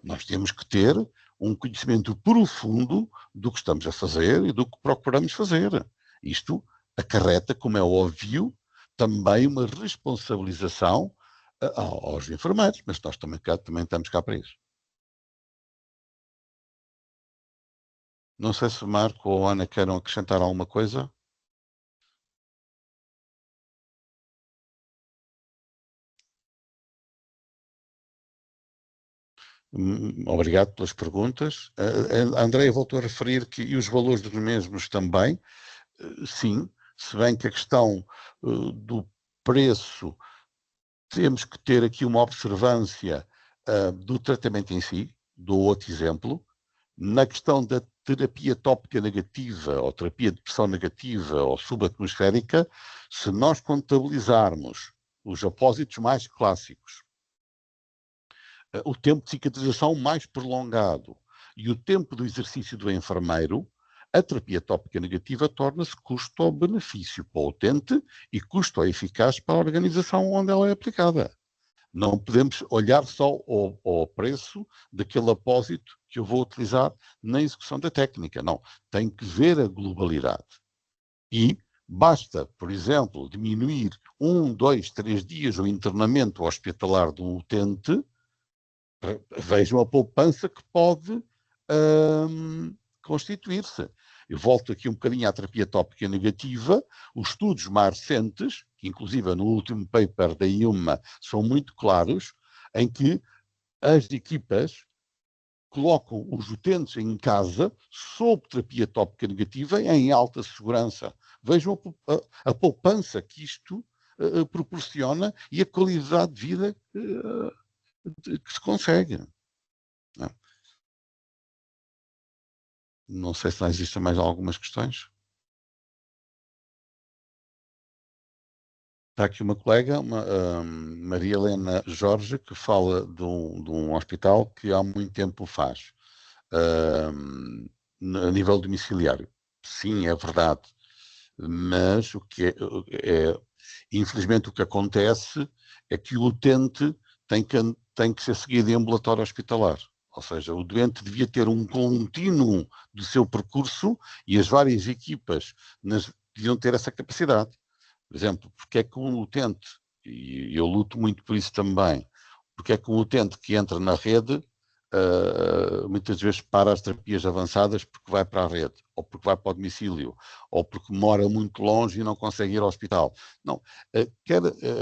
Nós temos que ter um conhecimento profundo do que estamos a fazer e do que procuramos fazer. Isto acarreta, como é óbvio, também uma responsabilização aos enfermeiros, mas nós também estamos cá para isso. Não sei se Marco ou Ana queiram acrescentar alguma coisa. Obrigado pelas perguntas. A Andreia voltou a referir que e os valores dos mesmos também. Sim, se bem que a questão do preço, temos que ter aqui uma observância do tratamento em si. Dou outro exemplo. Na questão da terapia tópica negativa ou terapia de pressão negativa ou subatmosférica, se nós contabilizarmos os apósitos mais clássicos, o tempo de cicatrização mais prolongado e o tempo do exercício do enfermeiro, a terapia tópica negativa torna-se custo ou benefício para o utente e custo ou eficaz para a organização onde ela é aplicada. Não podemos olhar só ao preço daquele apósito que eu vou utilizar na execução da técnica. Não, tem que ver a globalidade. E basta, por exemplo, diminuir 1, 2, 3 dias o internamento hospitalar de um utente. Vejam a poupança que pode constituir-se. Eu volto aqui um bocadinho à terapia tópica negativa. Os estudos mais recentes, que inclusive no último paper da IUMA são muito claros, em que as equipas colocam os utentes em casa sob terapia tópica negativa em alta segurança. Vejam a poupança que isto proporciona e a qualidade de vida que se consegue. Não sei se não existem mais algumas questões. Está aqui uma colega, Maria Helena Jorge, que fala de um hospital que há muito tempo faz, a nível domiciliário. Sim, é verdade. Mas infelizmente o que acontece é que o utente tem que ser seguido em ambulatório hospitalar. Ou seja, o doente devia ter um contínuo do seu percurso e as várias equipas deviam ter essa capacidade. Por exemplo, porque é que um utente, e eu luto muito por isso também, porque é que um utente que entra na rede muitas vezes para as terapias avançadas porque vai para a rede, ou porque vai para o domicílio, ou porque mora muito longe e não consegue ir ao hospital. Não, quer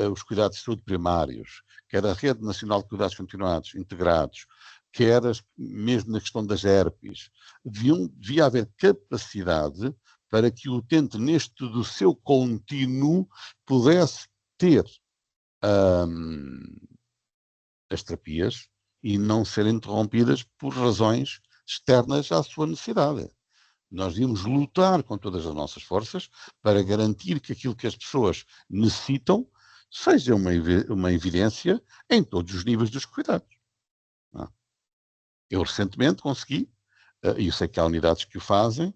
os cuidados de saúde primários, quer a Rede Nacional de Cuidados Continuados integrados, quer mesmo na questão das herpes, devia haver capacidade para que o utente, neste do seu contínuo, pudesse ter as terapias e não ser interrompidas por razões externas à sua necessidade. Nós devíamos lutar com todas as nossas forças para garantir que aquilo que as pessoas necessitam seja uma evidência em todos os níveis dos cuidados. Eu recentemente consegui, e eu sei que há unidades que o fazem,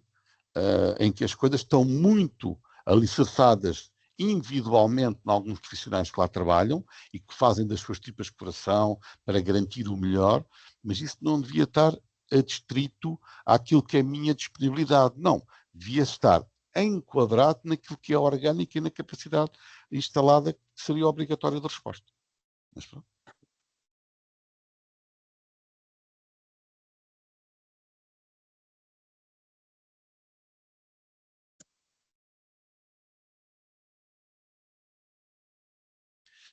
em que as coisas estão muito alicerçadas individualmente em alguns profissionais que lá trabalham e que fazem das suas tripas de coração para garantir o melhor, mas isso não devia estar adstrito àquilo que é a minha disponibilidade. Não, devia estar enquadrado naquilo que é orgânico e na capacidade instalada que seria obrigatória de resposta. Mas pronto.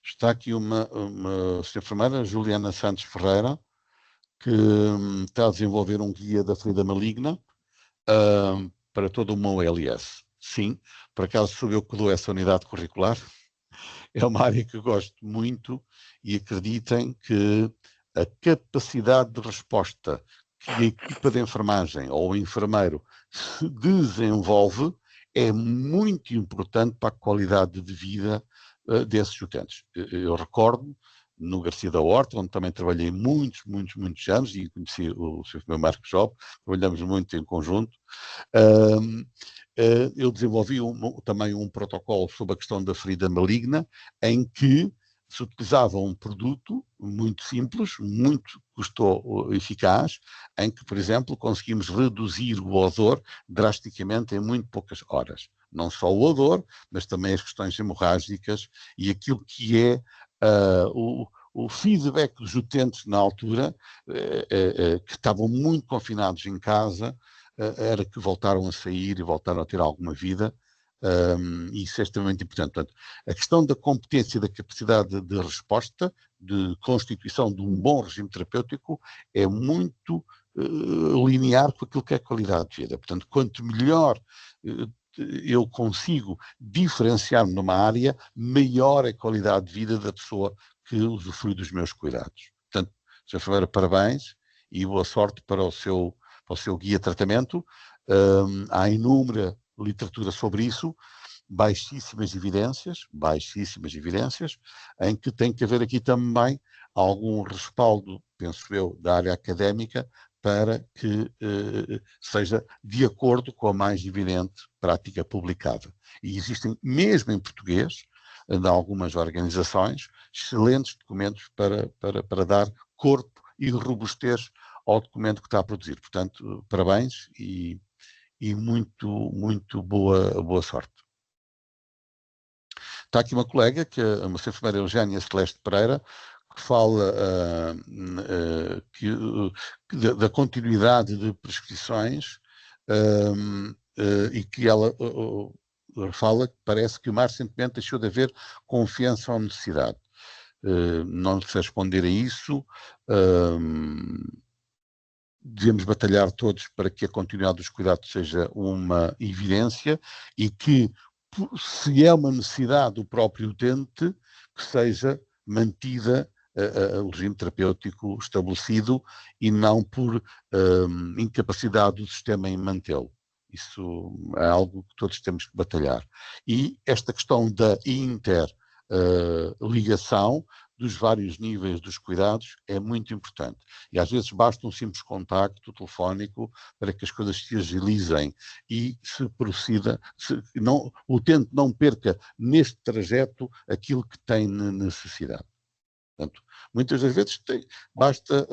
Está aqui uma senhora enfermeira, Juliana Santos Ferreira, que está a desenvolver um guia da ferida maligna para toda uma OLS. Sim, por acaso sou eu que dou essa unidade curricular. É uma área que eu gosto muito e acreditem que a capacidade de resposta que a equipa de enfermagem ou o enfermeiro se desenvolve é muito importante para a qualidade de vida desses utentes. Eu recordo no Garcia da Horta, onde também trabalhei muitos anos e conheci o Sr. Marcos Job, trabalhamos muito em conjunto. Eu desenvolvi também um protocolo sobre a questão da ferida maligna, em que se utilizava um produto muito simples, muito custo-eficaz, em que, por exemplo, conseguimos reduzir o odor drasticamente em muito poucas horas. Não só o odor, mas também as questões hemorrágicas e aquilo que é o feedback dos utentes na altura, que estavam muito confinados em casa, era que voltaram a sair e voltaram a ter alguma vida, e isso é extremamente importante. Portanto, a questão da competência e da capacidade de resposta, de constituição de um bom regime terapêutico, é muito linear com aquilo que é a qualidade de vida. Portanto, quanto melhor eu consigo diferenciar-me numa área, maior é a qualidade de vida da pessoa que usufrui dos meus cuidados. Portanto, Sr. Enfermeira, parabéns e boa sorte para o seu guia de tratamento. Há inúmera literatura sobre isso, baixíssimas evidências, em que tem que haver aqui também algum respaldo, penso eu, da área académica para que seja de acordo com a mais evidente prática publicada. E existem, mesmo em português, de algumas organizações, excelentes documentos para dar corpo e robustez ao documento que está a produzir. Portanto, parabéns e muito boa sorte. Está aqui uma colega, que é uma enfermeira Eugénia Celeste Pereira, que fala da continuidade de prescrições e que ela fala que parece que mais recentemente deixou de haver confiança ou necessidade. Não sei responder a isso. Devemos batalhar todos para que a continuidade dos cuidados seja uma evidência e que, se é uma necessidade do próprio utente, que seja mantida o regime terapêutico estabelecido e não por incapacidade do sistema em mantê-lo. Isso é algo que todos temos que batalhar. E esta questão da interligação dos vários níveis dos cuidados é muito importante. E às vezes basta um simples contacto telefónico para que as coisas se agilizem e se proceda, o utente não perca neste trajeto aquilo que tem necessidade. Portanto, muitas das vezes basta...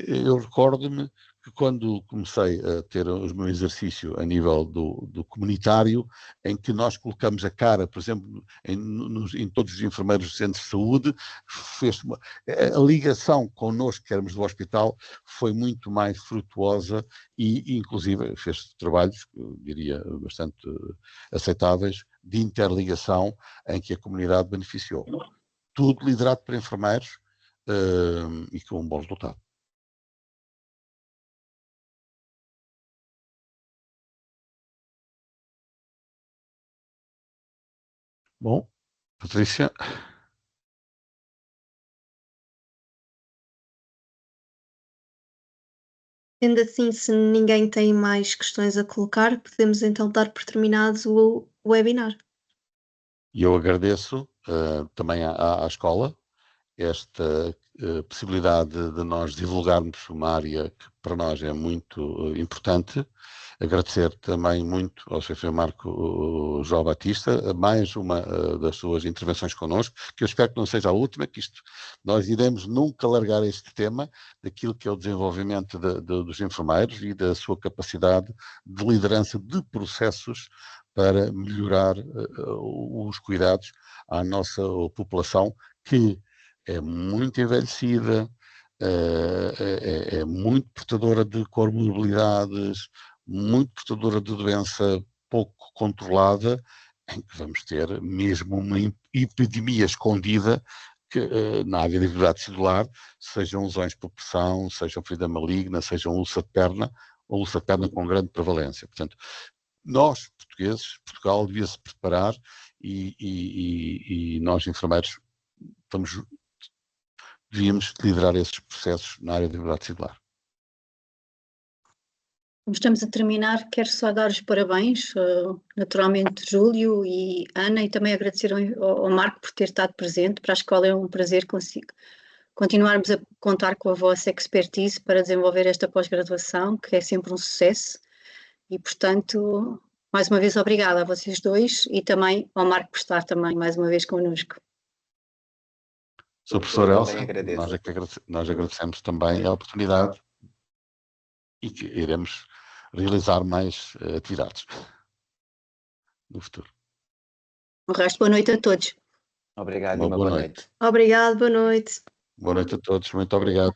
eu recordo-me que quando comecei a ter o meu exercício a nível do comunitário, em que nós colocamos a cara, por exemplo, em todos os enfermeiros do centro de saúde, a ligação connosco, que éramos do hospital, foi muito mais frutuosa e inclusive, fez trabalhos, eu diria, bastante aceitáveis, de interligação em que a comunidade beneficiou. Tudo liderado por enfermeiros e com um bom resultado. Bom, Patrícia. Sendo assim, se ninguém tem mais questões a colocar, podemos então dar por terminado o webinar. E eu agradeço também à escola esta possibilidade de nós divulgarmos uma área que para nós é muito importante. Agradecer também muito ao Sr. Marco João Batista, mais uma das suas intervenções connosco, que eu espero que não seja a última, que nós iremos nunca largar este tema daquilo que é o desenvolvimento dos enfermeiros e da sua capacidade de liderança de processos para melhorar os cuidados à nossa população, que é muito envelhecida, é muito portadora de comorbilidades, muito portadora de doença pouco controlada em que vamos ter mesmo uma epidemia escondida que, na área da viabilidade celular, sejam lesões por pressão, sejam ferida maligna, sejam úlcera de perna, ou úlcera de perna com grande prevalência. Portanto, nós, portugueses, Portugal devia se preparar e nós, enfermeiros, devíamos liderar esses processos na área da viabilidade celular. Como estamos a terminar, quero só dar os parabéns, naturalmente, Júlio e Ana, e também agradecer ao Marco por ter estado presente. Para a escola é um prazer continuarmos a contar com a vossa expertise para desenvolver esta pós-graduação, que é sempre um sucesso. E, portanto, mais uma vez, obrigada a vocês dois e também ao Marco por estar também mais uma vez connosco. Sr. Professor Elsa, nós agradecemos também a oportunidade e que iremos realizar mais atividades no futuro. O resto, boa noite a todos. Obrigado e uma boa noite. Obrigado, boa noite. Boa noite a todos, muito obrigado.